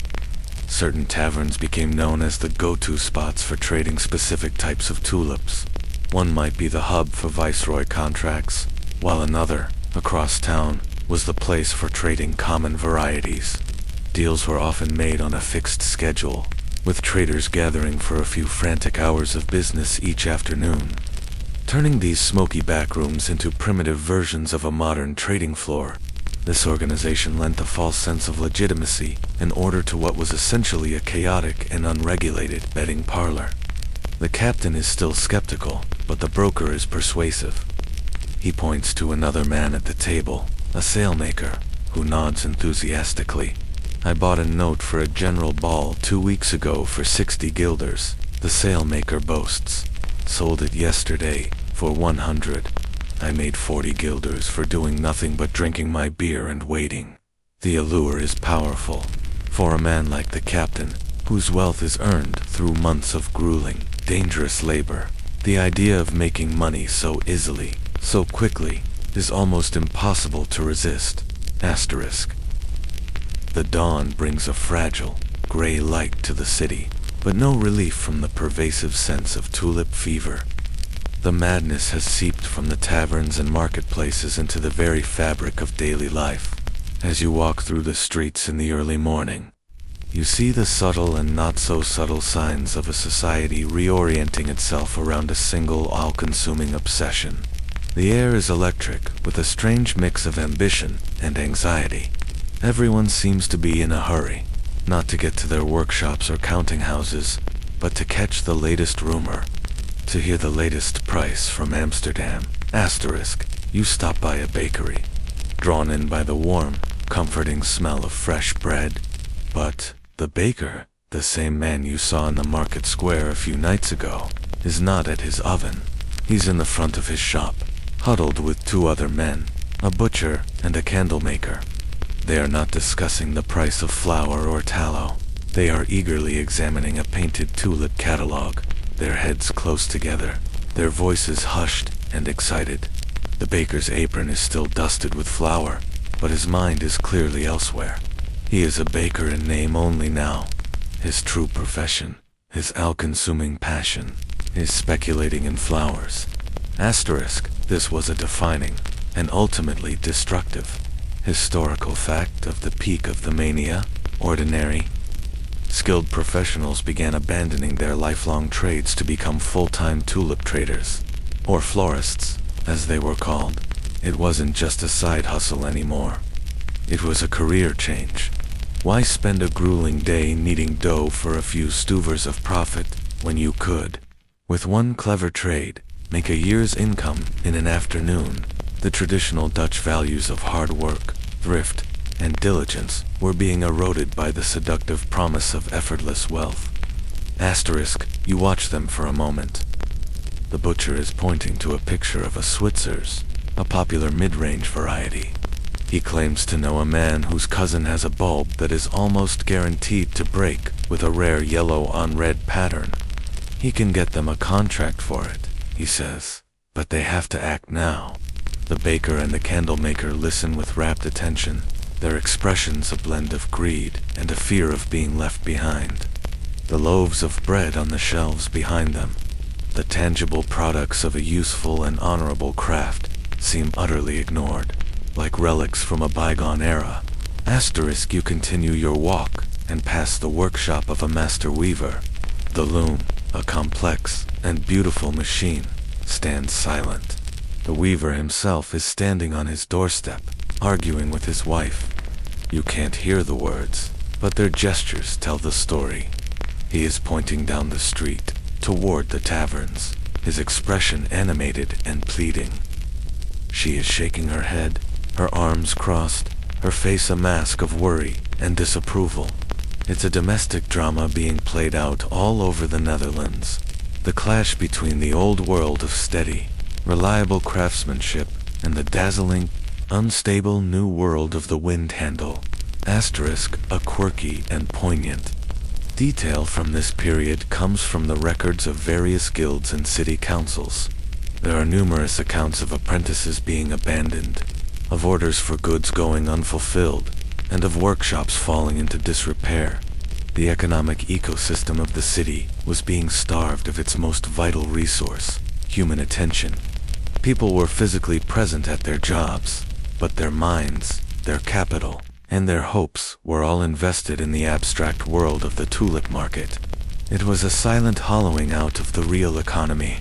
Certain taverns became known as the go-to spots for trading specific types of tulips. One might be the hub for viceroy contracts, while another, across town, was the place for trading common varieties. Deals were often made on a fixed schedule, with traders gathering for a few frantic hours of business each afternoon, turning these smoky backrooms into primitive versions of a modern trading floor. This organization lent a false sense of legitimacy in order to what was essentially a chaotic and unregulated betting parlor. The captain is still skeptical, but the broker is persuasive. He points to another man at the table, a sailmaker, who nods enthusiastically. "I bought a note for a general ball 2 weeks ago for 60 guilders, the sailmaker boasts. Sold it yesterday for 100. I made 40 guilders for doing nothing but drinking my beer and waiting." The allure is powerful. For a man like the captain, whose wealth is earned through months of grueling, dangerous labor, the idea of making money so easily, so quickly, is almost impossible to resist. Asterisk. The dawn brings a fragile, gray light to the city, but no relief from the pervasive sense of tulip fever. The madness has seeped from the taverns and marketplaces into the very fabric of daily life. As you walk through the streets in the early morning, you see the subtle and not-so-subtle signs of a society reorienting itself around a single all-consuming obsession. The air is electric, with a strange mix of ambition and anxiety. Everyone seems to be in a hurry, not to get to their workshops or counting houses, but to catch the latest rumor, to hear the latest price from Amsterdam. Asterisk, you stop by a bakery, drawn in by the warm, comforting smell of fresh bread. But the baker, the same man you saw in the market square a few nights ago, is not at his oven. He's in the front of his shop, huddled with 2 other men, a butcher and a candlemaker. They are not discussing the price of flour or tallow. They are eagerly examining a painted tulip catalog, their heads close together, their voices hushed and excited. The baker's apron is still dusted with flour, but his mind is clearly elsewhere. He is a baker in name only now. His true profession, his all-consuming passion, is speculating in flowers. Asterisk, this was a defining, and ultimately destructive, historical fact of the peak of the mania. Ordinary, skilled professionals began abandoning their lifelong trades to become full-time tulip traders, or florists, as they were called. It wasn't just a side hustle anymore. It was a career change. Why spend a grueling day kneading dough for a few stuvers of profit when you could, with one clever trade, make a year's income in an afternoon? The traditional Dutch values of hard work, thrift, and diligence were being eroded by the seductive promise of effortless wealth. Asterisk, you watch them for a moment. The butcher is pointing to a picture of a Switzer's, a popular mid-range variety. He claims to know a man whose cousin has a bulb that is almost guaranteed to break with a rare yellow-on-red pattern. He can get them a contract for it, he says, but they have to act now. The baker and the candlemaker listen with rapt attention, their expressions a blend of greed and a fear of being left behind. The loaves of bread on the shelves behind them, the tangible products of a useful and honorable craft, seem utterly ignored, like relics from a bygone era. Asterisk, you continue your walk and pass the workshop of a master weaver. The loom, a complex and beautiful machine, stands silent. The weaver himself is standing on his doorstep, arguing with his wife. You can't hear the words, but their gestures tell the story. He is pointing down the street, toward the taverns, his expression animated and pleading. She is shaking her head, her arms crossed, her face a mask of worry and disapproval. It's a domestic drama being played out all over the Netherlands. The clash between the old world of steady, reliable craftsmanship and the dazzling, unstable new world of the Windhandel. Asterisk, a quirky and poignant detail from this period comes from the records of various guilds and city councils. There are numerous accounts of apprentices being abandoned, of orders for goods going unfulfilled, and of workshops falling into disrepair. The economic ecosystem of the city was being starved of its most vital resource, human attention. People were physically present at their jobs, but their minds, their capital, and their hopes were all invested in the abstract world of the tulip market. It was a silent hollowing out of the real economy.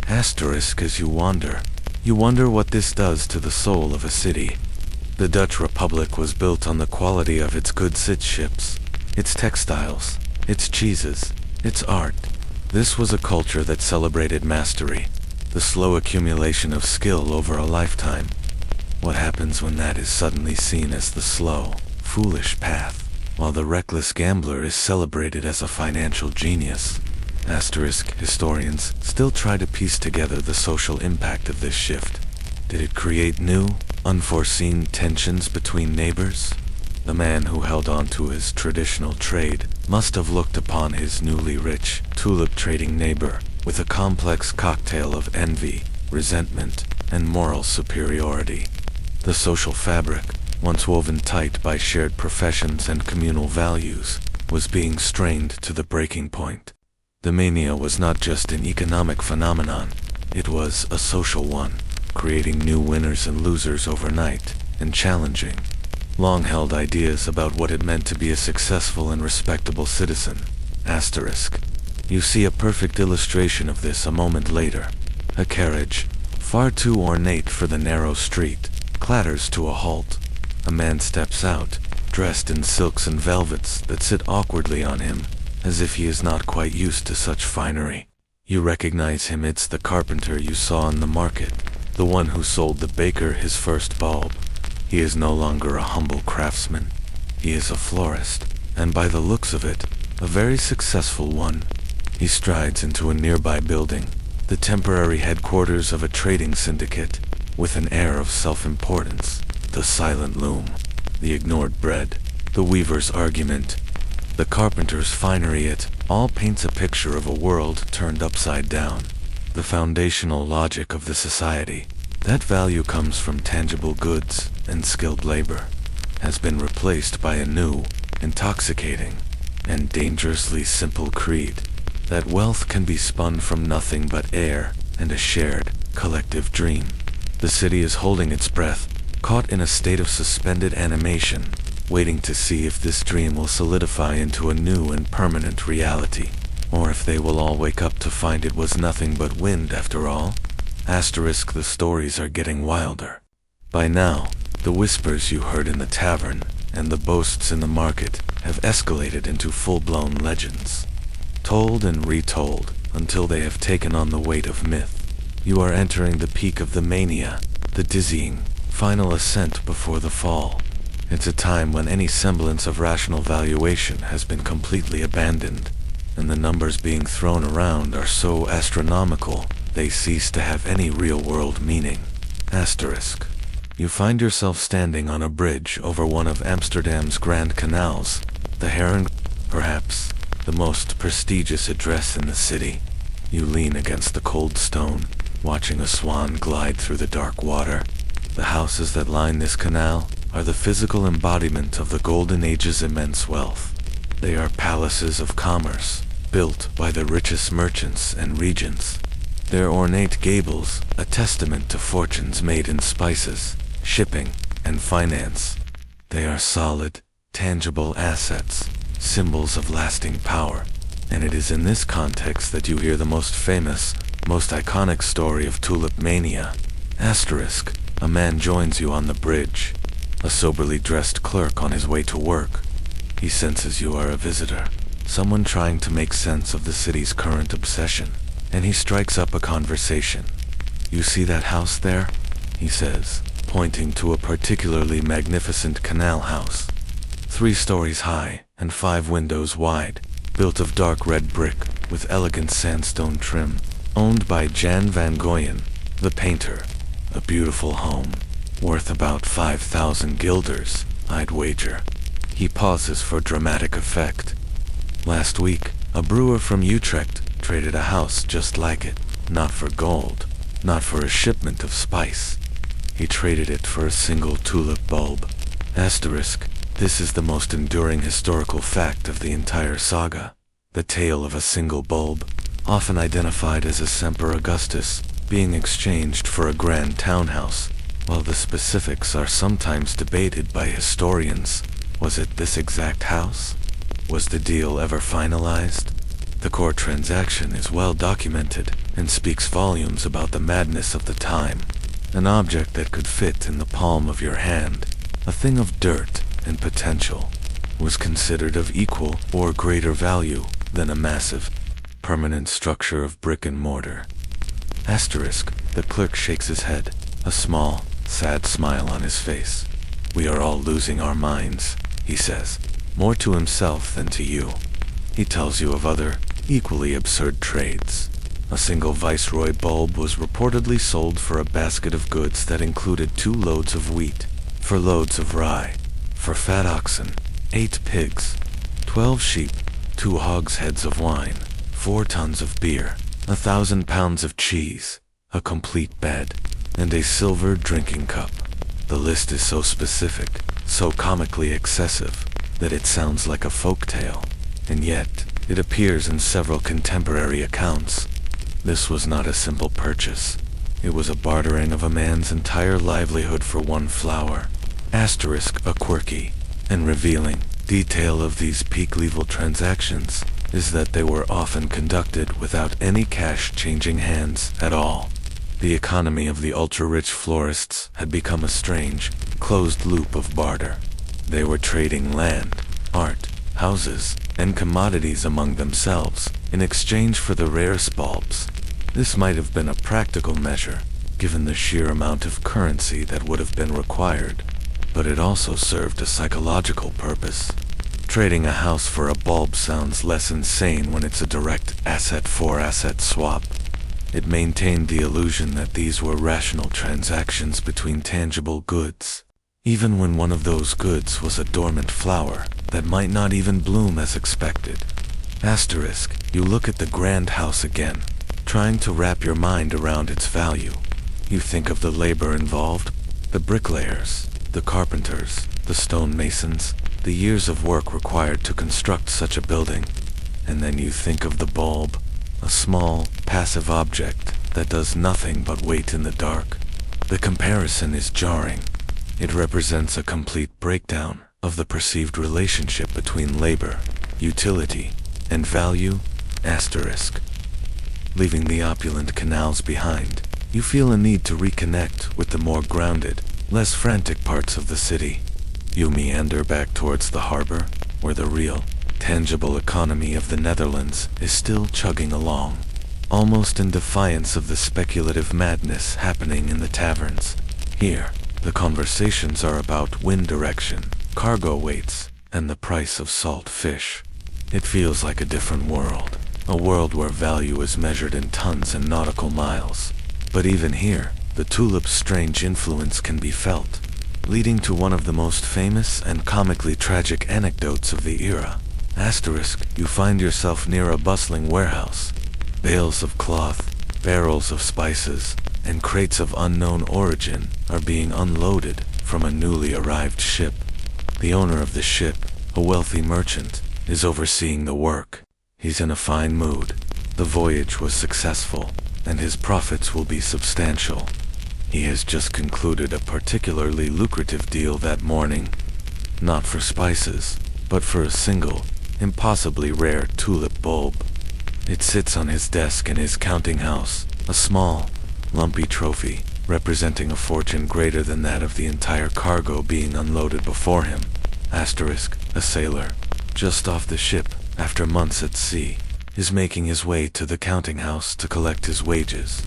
Asterisk as you wonder what this does to the soul of a city. The Dutch Republic was built on the quality of its goods, its ships, its textiles, its cheeses, its art. This was a culture that celebrated mastery, the slow accumulation of skill over a lifetime. What happens when that is suddenly seen as the slow, foolish path, while the reckless gambler is celebrated as a financial genius? Asterisk, historians still try to piece together the social impact of this shift. Did it create new, unforeseen tensions between neighbors? The man who held on to his traditional trade must have looked upon his newly rich, tulip-trading neighbor with a complex cocktail of envy, resentment, and moral superiority. The social fabric, once woven tight by shared professions and communal values, was being strained to the breaking point. The mania was not just an economic phenomenon, it was a social one, creating new winners and losers overnight, and challenging long-held ideas about what it meant to be a successful and respectable citizen. Asterisk. You see a perfect illustration of this a moment later. A carriage, far too ornate for the narrow street, clatters to a halt. A man steps out, dressed in silks and velvets that sit awkwardly on him, as if he is not quite used to such finery. You recognize him. It's the carpenter you saw in the market, the one who sold the baker his first bulb. He is no longer a humble craftsman. He is a florist, and by the looks of it, a very successful one. He strides into a nearby building, the temporary headquarters of a trading syndicate, with an air of self-importance. The silent loom, the ignored bread, the weaver's argument, the carpenter's finery, it all paints a picture of a world turned upside down. The foundational logic of the society, that value comes from tangible goods and skilled labor, has been replaced by a new, intoxicating, and dangerously simple creed, that wealth can be spun from nothing but air and a shared, collective dream. The city is holding its breath, caught in a state of suspended animation, waiting to see if this dream will solidify into a new and permanent reality, or if they will all wake up to find it was nothing but wind after all. Asterisk, the stories are getting wilder. By now, the whispers you heard in the tavern and the boasts in the market have escalated into full-blown legends, told and retold until they have taken on the weight of myth. You are entering the peak of the mania, the dizzying, final ascent before the fall. It's a time when any semblance of rational valuation has been completely abandoned, and the numbers being thrown around are so astronomical they cease to have any real-world meaning. Asterisk. You find yourself standing on a bridge over one of Amsterdam's grand canals, the Heron, perhaps the most prestigious address in the city. You lean against the cold stone, watching a swan glide through the dark water. The houses that line this canal are the physical embodiment of the Golden Age's immense wealth. They are palaces of commerce, built by the richest merchants and regents. Their ornate gables, a testament to fortunes made in spices, shipping, and finance. They are solid, tangible assets, symbols of lasting power, and it is in this context that you hear the most famous, most iconic story of Tulip Mania. Asterisk. A man joins you on the bridge, a soberly dressed clerk on his way to work. He senses you are a visitor, someone trying to make sense of the city's current obsession, and he strikes up a conversation. You see that house there? He says, pointing to a particularly magnificent canal house. 3 stories high and 5 windows wide, built of dark red brick with elegant sandstone trim, owned by Jan van Goyen, the painter. A beautiful home, worth about 5,000 guilders, I'd wager. He pauses for dramatic effect. Last week, a brewer from Utrecht traded a house just like it, not for gold, not for a shipment of spice. He traded it for a single tulip bulb. Asterisk, this is the most enduring historical fact of the entire saga. The tale of a single bulb, often identified as a Semper Augustus, being exchanged for a grand townhouse. While the specifics are sometimes debated by historians, was it this exact house? Was the deal ever finalized? The core transaction is well documented and speaks volumes about the madness of the time. An object that could fit in the palm of your hand, a thing of dirt and potential, was considered of equal or greater value than a massive, permanent structure of brick and mortar. Asterisk, the clerk shakes his head, a small, sad smile on his face. We are all losing our minds, he says, more to himself than to you. He tells you of other, equally absurd trades. A single Viceroy bulb was reportedly sold for a basket of goods that included 2 loads of wheat, 4 loads of rye, for fat oxen, 8 pigs, 12 sheep, 2 hogsheads of wine, 4 tons of beer, 1,000 pounds of cheese, a complete bed, and a silver drinking cup. The list is so specific, so comically excessive, that it sounds like a folk tale, and yet it appears in several contemporary accounts. This was not a simple purchase. It was a bartering of a man's entire livelihood for 1 flower. Asterisk, a quirky and revealing detail of these peak-level transactions is that they were often conducted without any cash changing hands at all. The economy of the ultra-rich florists had become a strange, closed loop of barter. They were trading land, art, houses, and commodities among themselves in exchange for the rarest bulbs. This might have been a practical measure, given the sheer amount of currency that would have been required, but it also served a psychological purpose. Trading a house for a bulb sounds less insane when it's a direct asset-for-asset swap. It maintained the illusion that these were rational transactions between tangible goods, even when one of those goods was a dormant flower that might not even bloom as expected. Asterisk, you look at the grand house again, trying to wrap your mind around its value. You think of the labor involved, the bricklayers, the carpenters, the stonemasons, the years of work required to construct such a building, and then you think of the bulb, a small, passive object that does nothing but wait in the dark. The comparison is jarring. It represents a complete breakdown of the perceived relationship between labor, utility, and value. Asterisk. Leaving the opulent canals behind, you feel a need to reconnect with the more grounded, less frantic parts of the city. You meander back towards the harbor, where the real, tangible economy of the Netherlands is still chugging along, almost in defiance of the speculative madness happening in the taverns. Here, the conversations are about wind direction, cargo weights, and the price of salt fish. It feels like a different world, a world where value is measured in tons and nautical miles. But even here, the tulip's strange influence can be felt, leading to one of the most famous and comically tragic anecdotes of the era. Asterisk, you find yourself near a bustling warehouse. Bales of cloth, barrels of spices, and crates of unknown origin are being unloaded from a newly arrived ship. The owner of the ship, a wealthy merchant, is overseeing the work. He's in a fine mood. The voyage was successful, and his profits will be substantial. He has just concluded a particularly lucrative deal that morning, not for spices, but for a single, impossibly rare tulip bulb. It sits on his desk in his counting house, a small, lumpy trophy, representing a fortune greater than that of the entire cargo being unloaded before him. Asterisk, a sailor, just off the ship, after months at sea, is making his way to the counting house to collect his wages.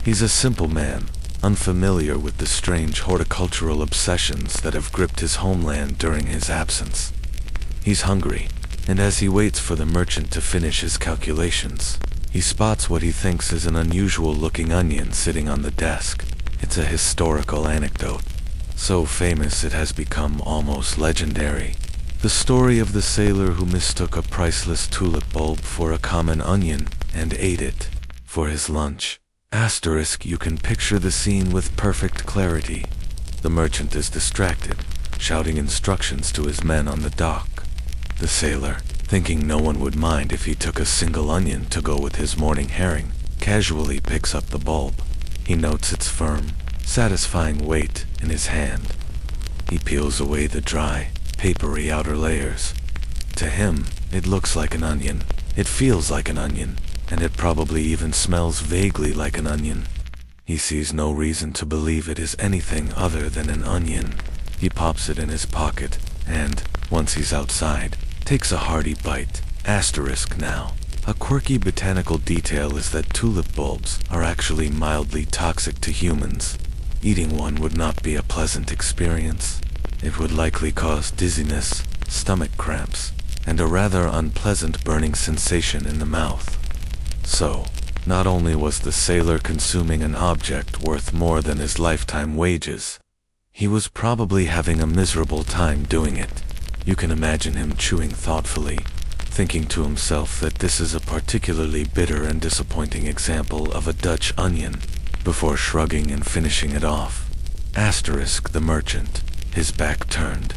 He's a simple man, unfamiliar with the strange horticultural obsessions that have gripped his homeland during his absence. He's hungry, and as he waits for the merchant to finish his calculations, he spots what he thinks is an unusual-looking onion sitting on the desk. It's a historical anecdote, so famous it has become almost legendary. The story of the sailor who mistook a priceless tulip bulb for a common onion and ate it for his lunch. Asterisk, you can picture the scene with perfect clarity. The merchant is distracted, shouting instructions to his men on the dock. The sailor, thinking no one would mind if he took a single onion to go with his morning herring, casually picks up the bulb. He notes its firm, satisfying weight in his hand. He peels away the dry, papery outer layers. To him, it looks like an onion, it feels like an onion, and it probably even smells vaguely like an onion. He sees no reason to believe it is anything other than an onion. He pops it in his pocket, and, once he's outside, takes a hearty bite. Asterisk now. A quirky botanical detail is that tulip bulbs are actually mildly toxic to humans. Eating one would not be a pleasant experience. It would likely cause dizziness, stomach cramps, and a rather unpleasant burning sensation in the mouth. So, not only was the sailor consuming an object worth more than his lifetime wages, he was probably having a miserable time doing it. You can imagine him chewing thoughtfully, thinking to himself that this is a particularly bitter and disappointing example of a Dutch onion, before shrugging and finishing it off. Asterisk, the merchant, his back turned,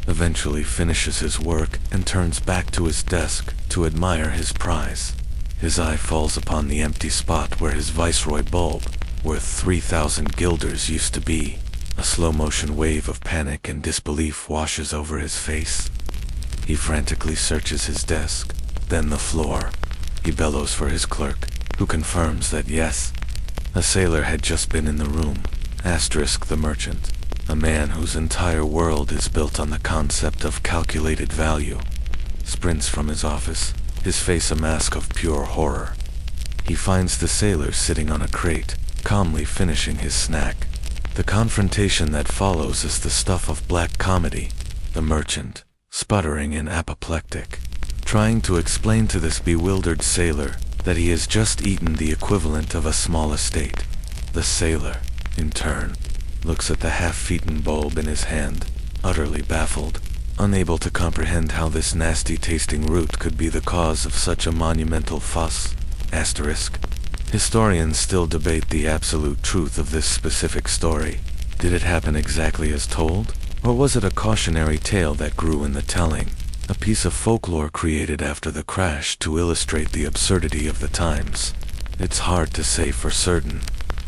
eventually finishes his work and turns back to his desk to admire his prize. His eye falls upon the empty spot where his viceroy bulb, worth 3,000 guilders, used to be. A slow-motion wave of panic and disbelief washes over his face. He frantically searches his desk, then the floor. He bellows for his clerk, who confirms that yes, a sailor had just been in the room. Asterisk, the merchant, a man whose entire world is built on the concept of calculated value, sprints from his office, his face a mask of pure horror. He finds the sailor sitting on a crate, calmly finishing his snack. The confrontation that follows is the stuff of black comedy. The merchant, sputtering and apoplectic, trying to explain to this bewildered sailor that he has just eaten the equivalent of a small estate. The sailor, in turn, looks at the half-eaten bulb in his hand, utterly baffled, unable to comprehend how this nasty-tasting root could be the cause of such a monumental fuss. Asterisk. Historians still debate the absolute truth of this specific story. Did it happen exactly as told? Or was it a cautionary tale that grew in the telling? A piece of folklore created after the crash to illustrate the absurdity of the times? It's hard to say for certain,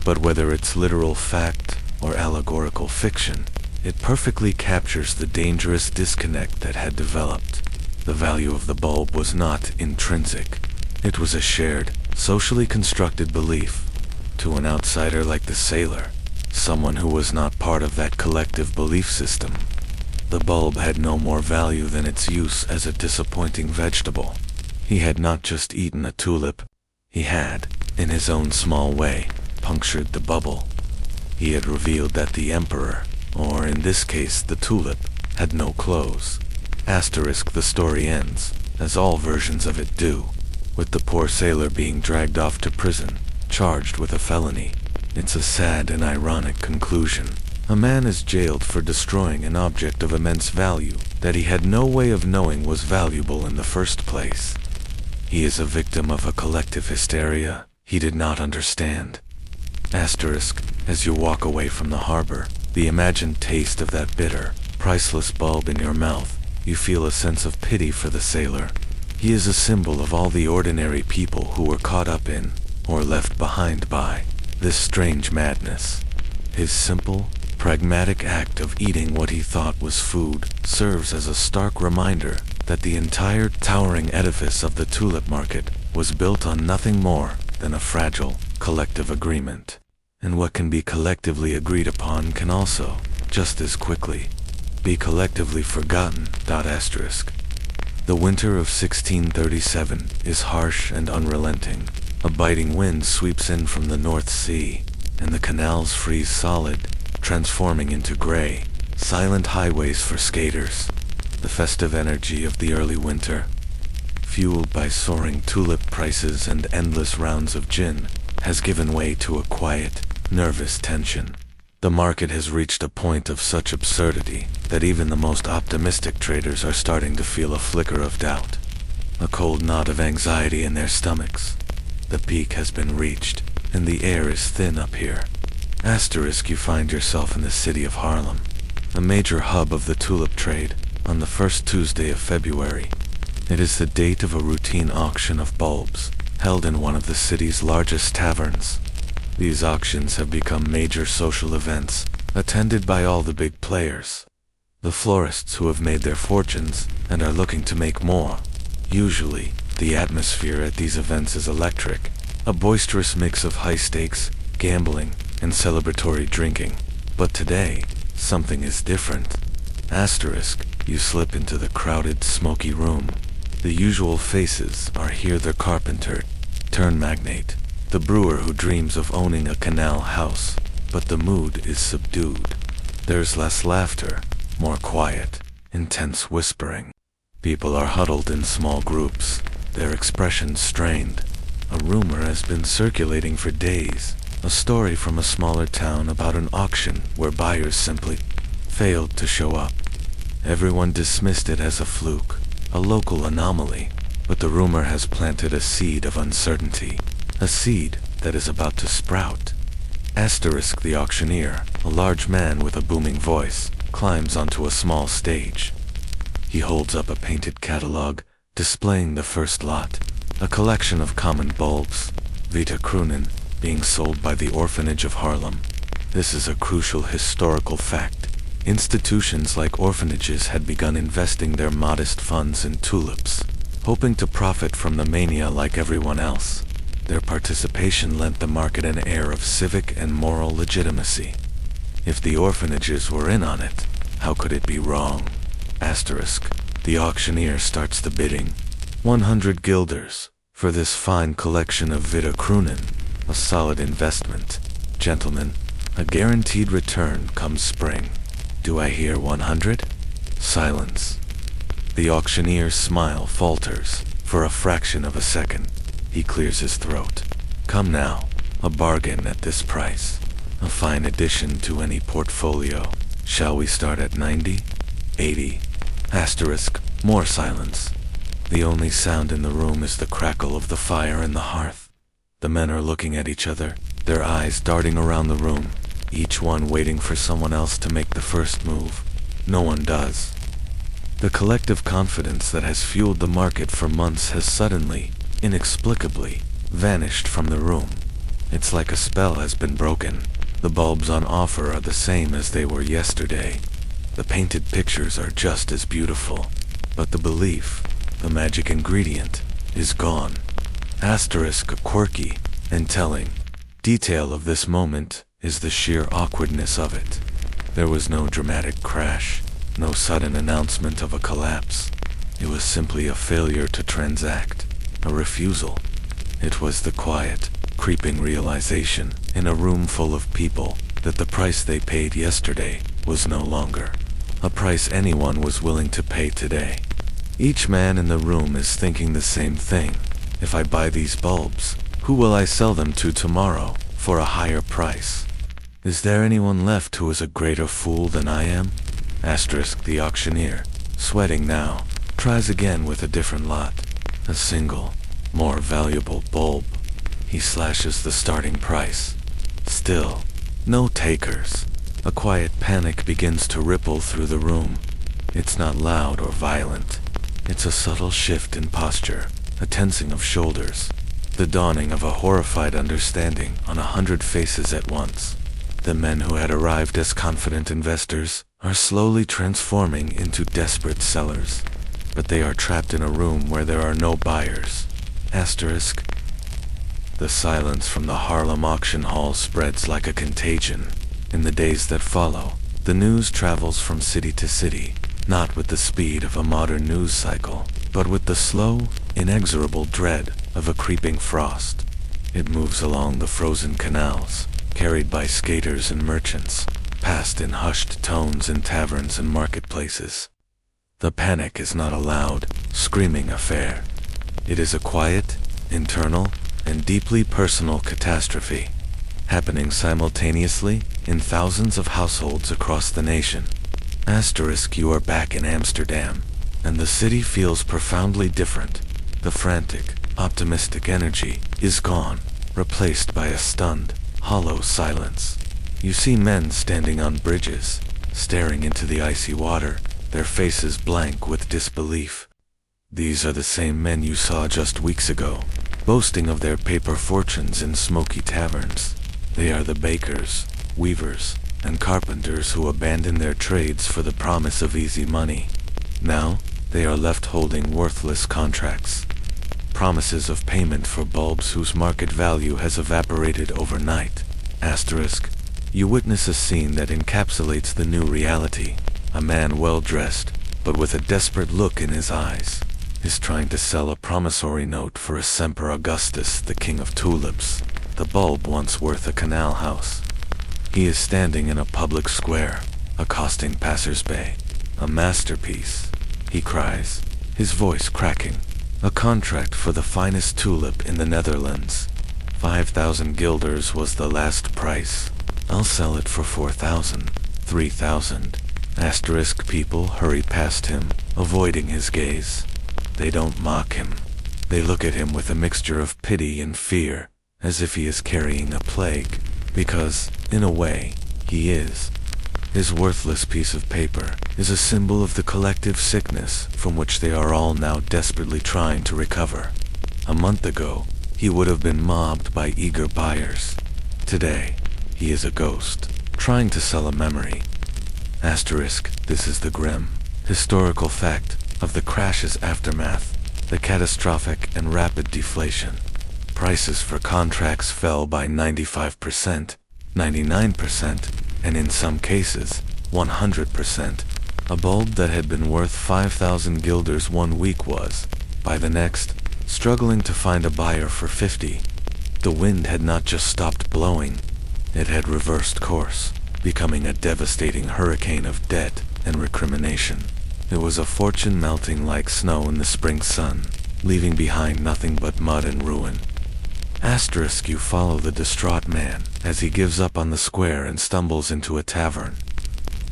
but whether it's literal fact or allegorical fiction, it perfectly captures the dangerous disconnect that had developed. The value of the bulb was not intrinsic. It was a shared, socially constructed belief. To an outsider like the sailor, someone who was not part of that collective belief system, the bulb had no more value than its use as a disappointing vegetable. He had not just eaten a tulip, he had, in his own small way, punctured the bubble. He had revealed that the emperor, or in this case the tulip, had no clothes. Asterisk, the story ends, as all versions of it do, with the poor sailor being dragged off to prison, charged with a felony. It's a sad and ironic conclusion. A man is jailed for destroying an object of immense value that he had no way of knowing was valuable in the first place. He is a victim of a collective hysteria he did not understand. Asterisk, as you walk away from the harbor, the imagined taste of that bitter, priceless bulb in your mouth, you feel a sense of pity for the sailor. He is a symbol of all the ordinary people who were caught up in, or left behind by, this strange madness. His simple, pragmatic act of eating what he thought was food serves as a stark reminder that the entire towering edifice of the tulip market was built on nothing more than a fragile, collective agreement. And what can be collectively agreed upon can also, just as quickly, be collectively forgotten. Asterisk. The winter of 1637 is harsh and unrelenting. A biting wind sweeps in from the North Sea, and the canals freeze solid, transforming into gray, silent highways for skaters. The festive energy of the early winter, fueled by soaring tulip prices and endless rounds of gin, has given way to a quiet, nervous tension. The market has reached a point of such absurdity that even the most optimistic traders are starting to feel a flicker of doubt, a cold knot of anxiety in their stomachs. The peak has been reached, and the air is thin up here. Asterisk, you find yourself in the city of Haarlem, a major hub of the tulip trade, on the first Tuesday of February. It is the date of a routine auction of bulbs, held in one of the city's largest taverns. These auctions have become major social events, attended by all the big players. The florists who have made their fortunes and are looking to make more. Usually, the atmosphere at these events is electric, a boisterous mix of high stakes, gambling, and celebratory drinking. But today, something is different. Asterisk, you slip into the crowded, smoky room. The usual faces are here: the carpenter, turn magnate, the brewer who dreams of owning a canal house, but the mood is subdued. There's less laughter, more quiet, intense whispering. People are huddled in small groups, their expressions strained. A rumor has been circulating for days, a story from a smaller town about an auction where buyers simply failed to show up. Everyone dismissed it as a fluke, a local anomaly, but the rumor has planted a seed of uncertainty, a seed that is about to sprout. Asterisk, the auctioneer, a large man with a booming voice, climbs onto a small stage. He holds up a painted catalog, displaying the first lot, a collection of common bulbs, Vita Krunen, being sold by the orphanage of Haarlem. This is a crucial historical fact. Institutions like orphanages had begun investing their modest funds in tulips, hoping to profit from the mania like everyone else. Their participation lent the market an air of civic and moral legitimacy. If the orphanages were in on it, how could it be wrong? Asterisk, the auctioneer starts the bidding. 100 guilders, for this fine collection of Vita Krunen, a solid investment. Gentlemen, a guaranteed return come spring. Do I hear 100? Silence. The auctioneer's smile falters. For a fraction of a second, he clears his throat. Come now, a bargain at this price. A fine addition to any portfolio. Shall we start at 90? 80? Asterisk, more silence. The only sound in the room is the crackle of the fire in the hearth. The men are looking at each other, their eyes darting around the room, each one waiting for someone else to make the first move. No one does. The collective confidence that has fueled the market for months has suddenly, inexplicably, vanished from the room. It's like a spell has been broken. The bulbs on offer are the same as they were yesterday. The painted pictures are just as beautiful. But the belief, the magic ingredient, is gone. Asterisk, a quirky and telling detail of this moment is the sheer awkwardness of it. There was no dramatic crash, no sudden announcement of a collapse. It was simply a failure to transact, a refusal. It was the quiet, creeping realization in a room full of people that the price they paid yesterday was no longer a price anyone was willing to pay today. Each man in the room is thinking the same thing. If I buy these bulbs, who will I sell them to tomorrow for a higher price? Is there anyone left who is a greater fool than I am? Asterisk, the auctioneer, sweating now, tries again with a different lot. A single, more valuable bulb. He slashes the starting price. Still, no takers. A quiet panic begins to ripple through the room. It's not loud or violent. It's a subtle shift in posture, a tensing of shoulders, the dawning of a horrified understanding on 100 faces at once. The men who had arrived as confident investors are slowly transforming into desperate sellers, but they are trapped in a room where there are no buyers. Asterisk. The silence from the Haarlem auction hall spreads like a contagion. In the days that follow, the news travels from city to city, not with the speed of a modern news cycle, but with the slow, inexorable dread of a creeping frost. It moves along the frozen canals, carried by skaters and merchants, passed in hushed tones in taverns and marketplaces. The panic is not a loud, screaming affair. It is a quiet, internal, and deeply personal catastrophe, happening simultaneously in thousands of households across the nation. Asterisk, you are back in Amsterdam, and the city feels profoundly different. The frantic, optimistic energy is gone. replaced by a stunned, hollow silence. You see men standing on bridges, staring into the icy water, their faces blank with disbelief. These are the same men you saw just weeks ago, boasting of their paper fortunes in smoky taverns. They are the bakers, weavers, and carpenters who abandoned their trades for the promise of easy money. Now, they are left holding worthless contracts. Promises of payment for bulbs whose market value has evaporated overnight. Asterisk. You witness a scene that encapsulates the new reality. A man well-dressed, but with a desperate look in his eyes, is trying to sell a promissory note for a Semper Augustus, the king of tulips, the bulb once worth a canal house. He is standing in a public square, accosting passers-by. A masterpiece, he cries, his voice cracking. A contract for the finest tulip in the Netherlands. 5,000 guilders was the last price. I'll sell it for 4,000, 3,000. Asterisk. People hurry past him, avoiding his gaze. They don't mock him. They look at him with a mixture of pity and fear, as if he is carrying a plague, because, in a way, he is. His worthless piece of paper is a symbol of the collective sickness from which they are all now desperately trying to recover. A month ago, he would have been mobbed by eager buyers. Today, he is a ghost, trying to sell a memory. Asterisk. This is the grim, historical fact of the crash's aftermath, the catastrophic and rapid deflation. Prices for contracts fell by 95%, 99%, and in some cases, 100%. A bulb that had been worth 5,000 guilders one week was, by the next, struggling to find a buyer for 50. The wind had not just stopped blowing, it had reversed course, becoming a devastating hurricane of debt and recrimination. It was a fortune melting like snow in the spring sun, leaving behind nothing but mud and ruin. Asterisk. You follow the distraught man as he gives up on the square and stumbles into a tavern.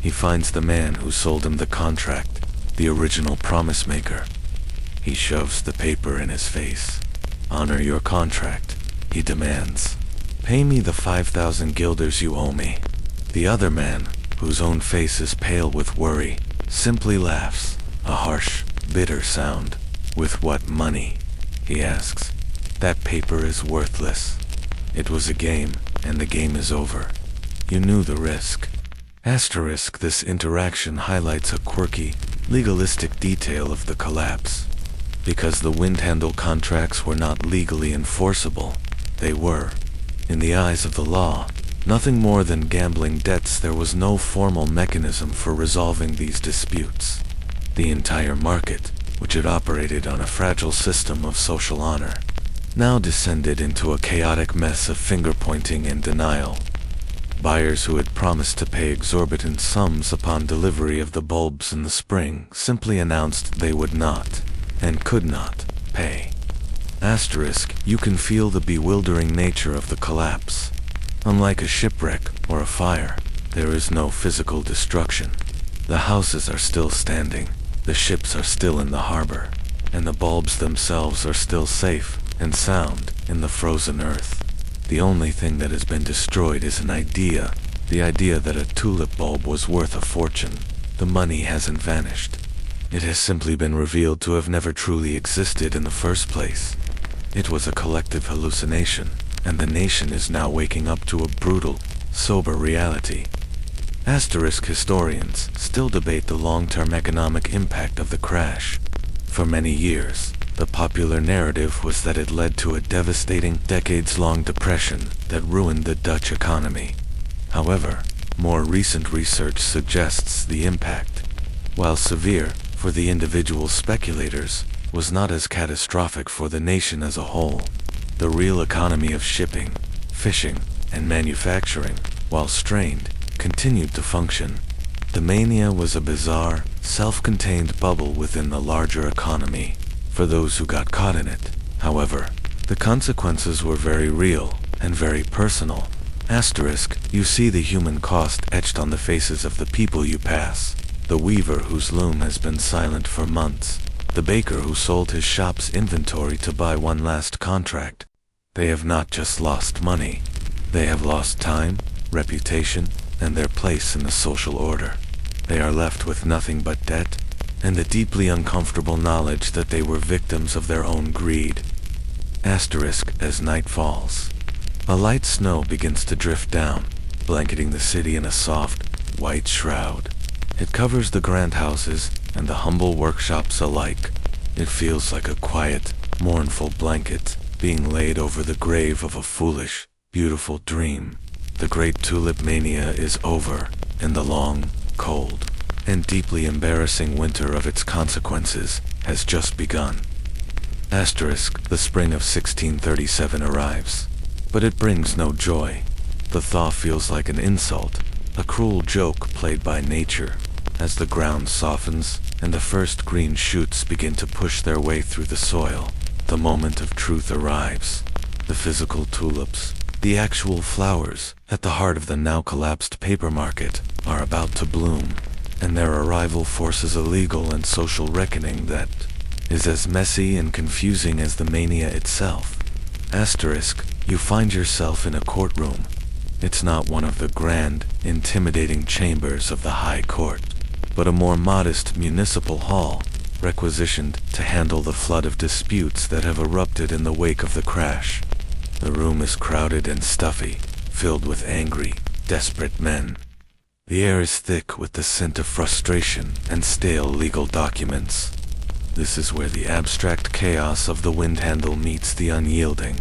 He finds the man who sold him the contract, the original promise maker. He shoves the paper in his face. Honor your contract, he demands. Pay me the 5,000 guilders you owe me. The other man, whose own face is pale with worry, simply laughs, a harsh, bitter sound. With what money? He asks. That paper is worthless. It was a game, and the game is over. You knew the risk. Asterisk. This interaction highlights a quirky, legalistic detail of the collapse. Because the Windhandel contracts were not legally enforceable, they were, in the eyes of the law, nothing more than gambling debts. There was no formal mechanism for resolving these disputes. The entire market, which had operated on a fragile system of social honor, now descended into a chaotic mess of finger-pointing and denial. Buyers who had promised to pay exorbitant sums upon delivery of the bulbs in the spring simply announced they would not, and could not, pay. Asterisk. You can feel the bewildering nature of the collapse. Unlike a shipwreck or a fire, there is no physical destruction. The houses are still standing, the ships are still in the harbor, and the bulbs themselves are still safe and sound in the frozen earth. The only thing that has been destroyed is an idea, the idea that a tulip bulb was worth a fortune. The money hasn't vanished. It has simply been revealed to have never truly existed in the first place. It was a collective hallucination, and the nation is now waking up to a brutal, sober reality. Asterisk. Historians still debate the long-term economic impact of the crash. For many years, the popular narrative was that it led to a devastating, decades-long depression that ruined the Dutch economy. However, more recent research suggests the impact, while severe for the individual speculators, was not as catastrophic for the nation as a whole. The real economy of shipping, fishing, and manufacturing, while strained, continued to function. The mania was a bizarre, self-contained bubble within the larger economy. For those who got caught in it, however, the consequences were very real and very personal. Asterisk. You see the human cost etched on the faces of the people you pass. The weaver whose loom has been silent for months. The baker who sold his shop's inventory to buy one last contract. They have not just lost money, they have lost time, reputation, and their place in the social order. They are left with nothing but debt, and the deeply uncomfortable knowledge that they were victims of their own greed. Asterisk as night falls. A light snow begins to drift down, blanketing the city in a soft, white shroud. It covers the grand houses and the humble workshops alike. It feels like a quiet, mournful blanket being laid over the grave of a foolish, beautiful dream. The great Tulip Mania is over, and the long, cold, and deeply embarrassing winter of its consequences has just begun. Asterisk, the spring of 1637 arrives. But it brings no joy. The thaw feels like an insult, a cruel joke played by nature, as the ground softens and the first green shoots begin to push their way through the soil. The moment of truth arrives. The physical tulips, the actual flowers at the heart of the now collapsed paper market, are about to bloom, and their arrival forces a legal and social reckoning that is as messy and confusing as the mania itself. Asterisk, you find yourself in a courtroom. It's not one of the grand, intimidating chambers of the High Court, but a more modest municipal hall, requisitioned to handle the flood of disputes that have erupted in the wake of the crash. The room is crowded and stuffy, filled with angry, desperate men. The air is thick with the scent of frustration and stale legal documents. This is where the abstract chaos of the Windhandel meets the unyielding,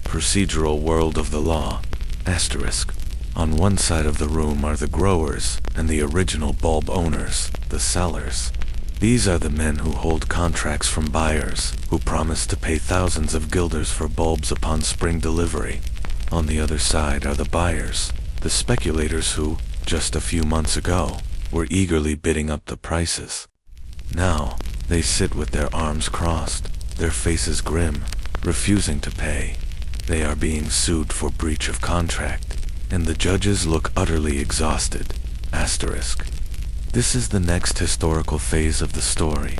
procedural world of the law. Asterisk. On one side of the room are the growers and the original bulb owners, the sellers. These are the men who hold contracts from buyers, who promise to pay thousands of guilders for bulbs upon spring delivery. On the other side are the buyers, the speculators who, just a few months ago, were eagerly bidding up the prices. Now, they sit with their arms crossed, their faces grim, refusing to pay. They are being sued for breach of contract, and the judges look utterly exhausted. Asterisk. This is the next historical phase of the story,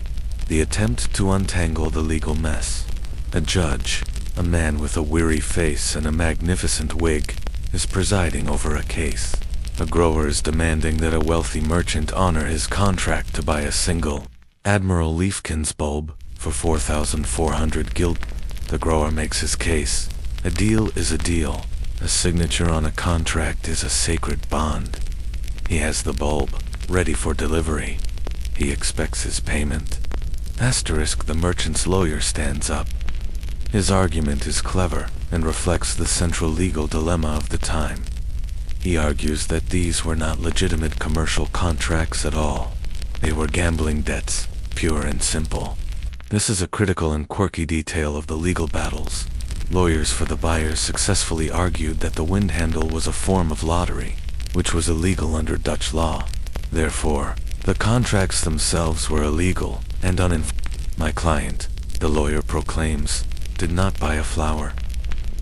the attempt to untangle the legal mess. A judge, a man with a weary face and a magnificent wig, is presiding over a case. A grower is demanding that a wealthy merchant honor his contract to buy a single Admiral Leifkin's bulb for 4,400 guild. The grower makes his case. A deal is a deal. A signature on a contract is a sacred bond. He has the bulb, ready for delivery. He expects his payment. Asterisk, the merchant's lawyer stands up. His argument is clever and reflects the central legal dilemma of the time. He argues that these were not legitimate commercial contracts at all. They were gambling debts, pure and simple. This is a critical and quirky detail of the legal battles. Lawyers for the buyers successfully argued that the Windhandel was a form of lottery, which was illegal under Dutch law. Therefore, the contracts themselves were illegal and My client, the lawyer proclaims, did not buy a flower.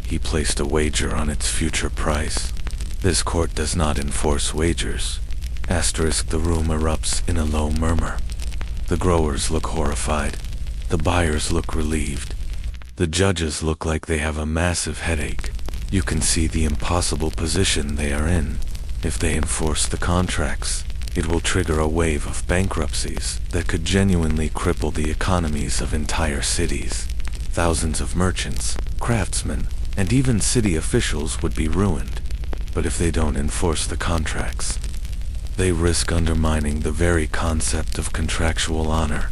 He placed a wager on its future price. This court does not enforce wagers. Asterisk, the room erupts in a low murmur. The growers look horrified. The buyers look relieved. The judges look like they have a massive headache. You can see the impossible position they are in. If they enforce the contracts, it will trigger a wave of bankruptcies that could genuinely cripple the economies of entire cities. Thousands of merchants, craftsmen, and even city officials would be ruined. But if they don't enforce the contracts, they risk undermining the very concept of contractual honor,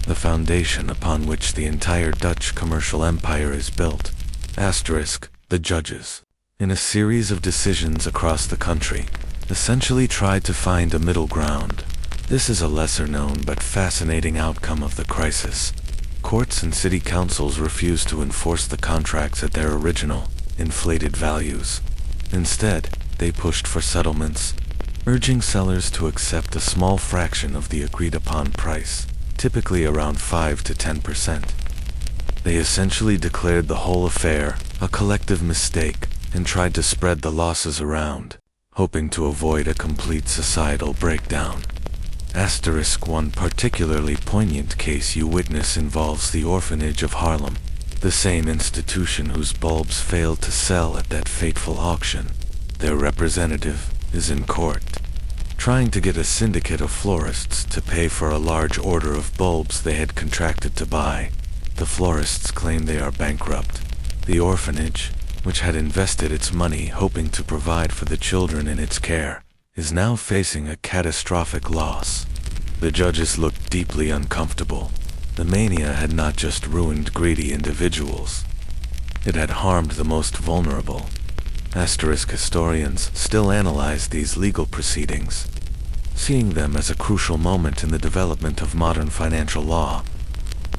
the foundation upon which the entire Dutch commercial empire is built. Asterisk, the judges, in a series of decisions across the country, essentially tried to find a middle ground. This is a lesser-known but fascinating outcome of the crisis. Courts and city councils refused to enforce the contracts at their original, inflated values. Instead, they pushed for settlements, urging sellers to accept a small fraction of the agreed-upon price, typically around 5 to 10%. They essentially declared the whole affair a collective mistake and tried to spread the losses around, hoping to avoid a complete societal breakdown. Asterisk, one particularly poignant case you witness involves the orphanage of Haarlem. The same institution whose bulbs failed to sell at that fateful auction. Their representative is in court, trying to get a syndicate of florists to pay for a large order of bulbs they had contracted to buy. The florists claim they are bankrupt. The orphanage, which had invested its money hoping to provide for the children in its care, is now facing a catastrophic loss. The judges looked deeply uncomfortable. The mania had not just ruined greedy individuals. It had harmed the most vulnerable. Historians still analyze these legal proceedings, seeing them as a crucial moment in the development of modern financial law.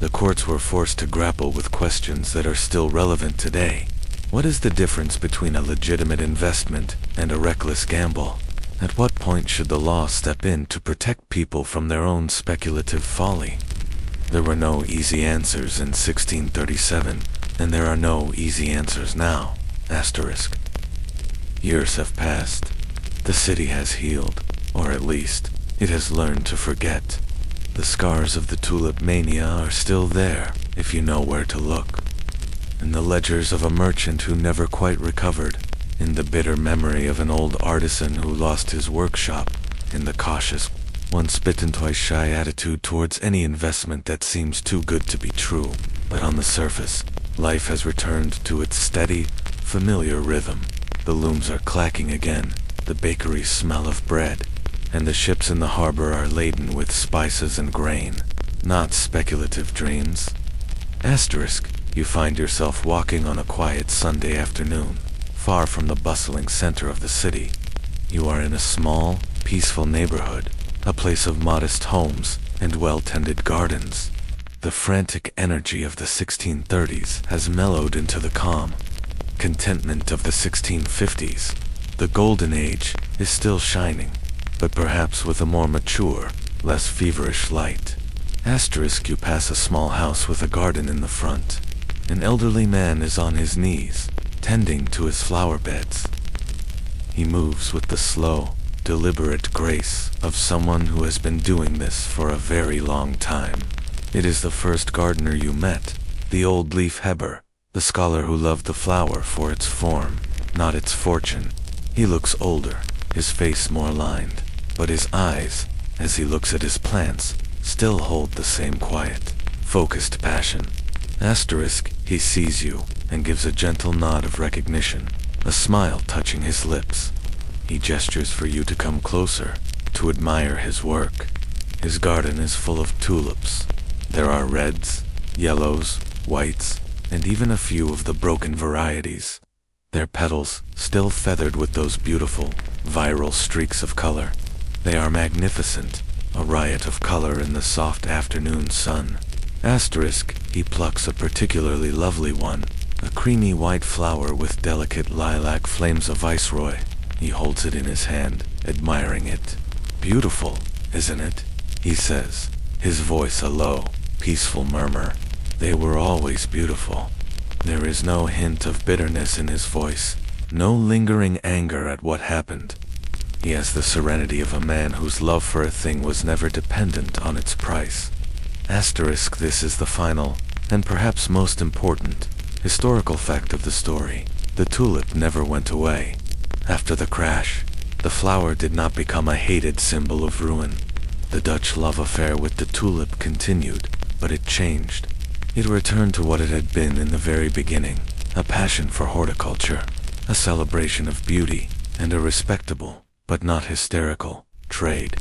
The courts were forced to grapple with questions that are still relevant today. What is the difference between a legitimate investment and a reckless gamble? At what point should the law step in to protect people from their own speculative folly? There were no easy answers in 1637, and there are no easy answers now. Years have passed. The city has healed, or at least, it has learned to forget. The scars of the Tulip Mania are still there, if you know where to look. In the ledgers of a merchant who never quite recovered, in the bitter memory of an old artisan who lost his workshop, in the cautious, once bitten twice shy attitude towards any investment that seems too good to be true. But on the surface, life has returned to its steady, familiar rhythm. The looms are clacking again, the bakeries smell of bread, and the ships in the harbor are laden with spices and grain, not speculative dreams. You find yourself walking on a quiet Sunday afternoon, far from the bustling center of the city. You are in a small, peaceful neighborhood, a place of modest homes and well-tended gardens. The frantic energy of the 1630s has mellowed into the calm contentment of the 1650s. The golden age is still shining, but perhaps with a more mature, less feverish light. You pass a small house with a garden in the front. An elderly man is on his knees, tending to his flower beds. He moves with the slow, deliberate grace of someone who has been doing this for a very long time. It is the first gardener you met, the old leaf hebber, the scholar who loved the flower for its form, not its fortune. He looks older, his face more lined, but his eyes, as he looks at his plants, still hold the same quiet, focused passion. He sees you and gives a gentle nod of recognition, a smile touching his lips. He gestures for you to come closer, to admire his work. His garden is full of tulips. There are reds, yellows, whites, and even a few of the broken varieties. Their petals still feathered with those beautiful, viral streaks of color. They are magnificent, a riot of color in the soft afternoon sun. He plucks a particularly lovely one, a creamy white flower with delicate lilac flames of viceroy. He holds it in his hand, admiring it. Beautiful, isn't it? He says, his voice a low, peaceful murmur. They were always beautiful. There is no hint of bitterness in his voice, no lingering anger at what happened. He has the serenity of a man whose love for a thing was never dependent on its price. This is the final, and perhaps most important, historical fact of the story. The tulip never went away. After the crash, the flower did not become a hated symbol of ruin. The Dutch love affair with the tulip continued, but it changed. It returned to what it had been in the very beginning, a passion for horticulture, a celebration of beauty, and a respectable, but not hysterical, trade.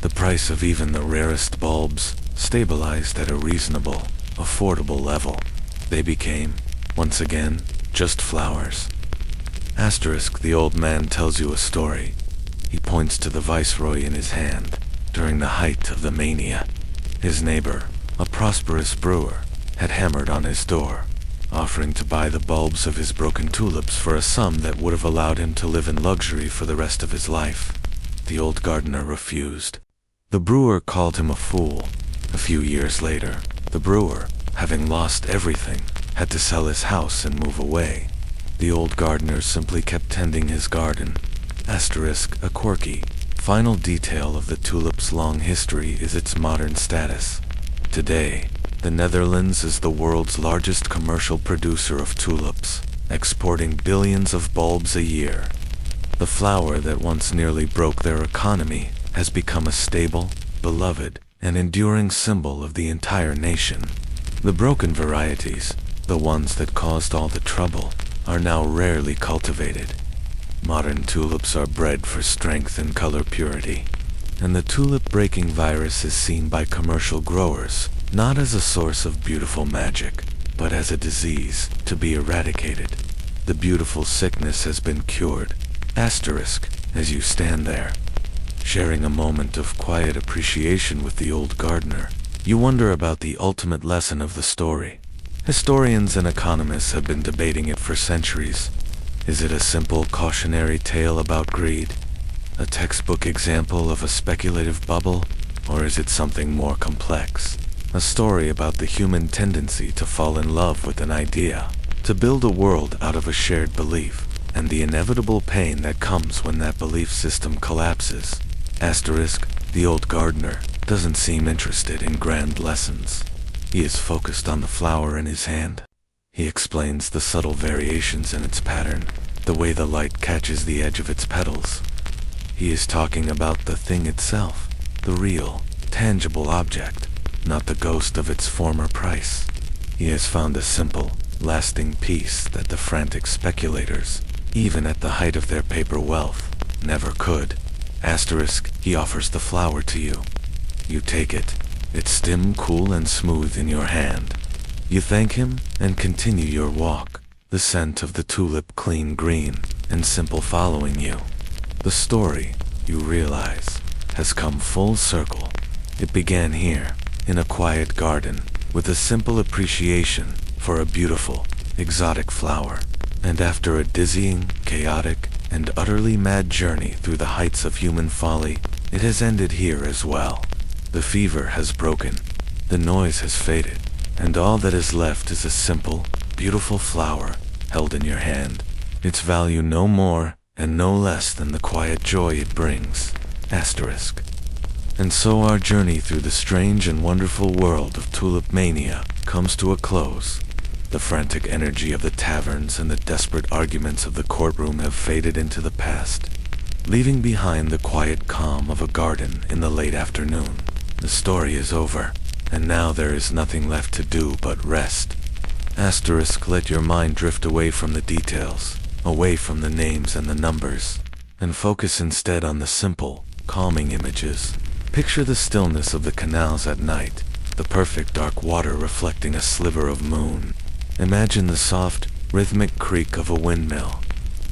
The price of even the rarest bulbs stabilized at a reasonable, affordable level. They became, once again, just flowers. The old man tells you a story. He points to the viceroy in his hand, during the height of the mania. His neighbor, a prosperous brewer, had hammered on his door, offering to buy the bulbs of his broken tulips for a sum that would have allowed him to live in luxury for the rest of his life. The old gardener refused. The brewer called him a fool. A few years later, the brewer, having lost everything, had to sell his house and move away. The old gardener simply kept tending his garden. A quirky, final detail of the tulip's long history is its modern status. Today, The Netherlands is the world's largest commercial producer of tulips, exporting billions of bulbs a year. The flower that once nearly broke their economy has become a stable, beloved, and enduring symbol of the entire nation. The broken varieties, the ones that caused all the trouble, are now rarely cultivated. Modern tulips are bred for strength and color purity, and the tulip-breaking virus is seen by commercial growers not as a source of beautiful magic, but as a disease to be eradicated. The beautiful sickness has been cured. Asterisk, as you stand there, sharing a moment of quiet appreciation with the old gardener, you wonder about the ultimate lesson of the story. Historians and economists have been debating it for centuries. Is it a simple cautionary tale about greed? A textbook example of a speculative bubble? Or is it something more complex? A story about the human tendency to fall in love with an idea, to build a world out of a shared belief, and the inevitable pain that comes when that belief system collapses. Asterisk, the old gardener doesn't seem interested in grand lessons. He is focused on the flower in his hand. He explains the subtle variations in its pattern, the way the light catches the edge of its petals. He is talking about the thing itself, the real, tangible object, not the ghost of its former price. He has found a simple, lasting peace that the frantic speculators, even at the height of their paper wealth, never could. Asterisk, he offers the flower to you. You take it, its stem cool and smooth in your hand. You thank him and continue your walk, the scent of the tulip clean green and simple following you. The story, you realize, has come full circle. It began here, in a quiet garden, with a simple appreciation for a beautiful, exotic flower. And after a dizzying, chaotic, and utterly mad journey through the heights of human folly, it has ended here as well. The fever has broken, the noise has faded, and all that is left is a simple, beautiful flower held in your hand, its value no more and no less than the quiet joy it brings. Asterisk. And so our journey through the strange and wonderful world of Tulip Mania comes to a close. The frantic energy of the taverns and the desperate arguments of the courtroom have faded into the past, leaving behind the quiet calm of a garden in the late afternoon. The story is over, and now there is nothing left to do but rest. Asterisk, let your mind drift away from the details, away from the names and the numbers, and focus instead on the simple, calming images. Picture the stillness of the canals at night, the perfect dark water reflecting a sliver of moon. Imagine the soft, rhythmic creak of a windmill,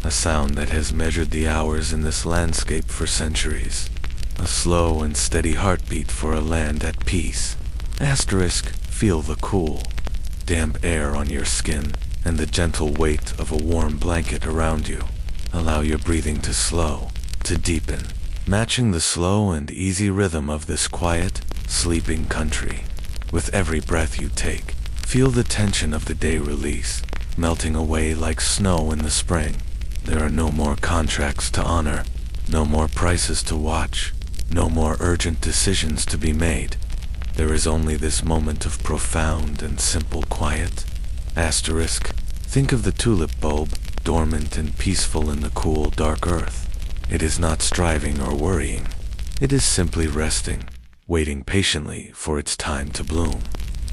a sound that has measured the hours in this landscape for centuries. A slow and steady heartbeat for a land at peace. Asterisk, feel the cool, damp air on your skin and the gentle weight of a warm blanket around you. Allow your breathing to slow, to deepen, matching the slow and easy rhythm of this quiet, sleeping country. With every breath you take, feel the tension of the day release, melting away like snow in the spring. There are no more contracts to honor, no more prices to watch, no more urgent decisions to be made. There is only this moment of profound and simple quiet. Asterisk, think of the tulip bulb, dormant and peaceful in the cool, dark earth. It is not striving or worrying. It is simply resting, waiting patiently for its time to bloom.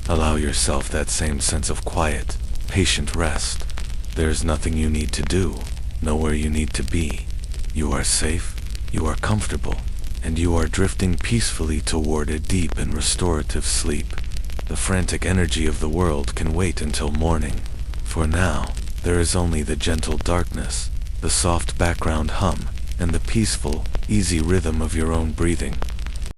Allow yourself that same sense of quiet, patient rest. There is nothing you need to do, nowhere you need to be. You are safe, you are comfortable, and you are drifting peacefully toward a deep and restorative sleep. The frantic energy of the world can wait until morning. For now, there is only the gentle darkness, the soft background hum, and the peaceful, easy rhythm of your own breathing.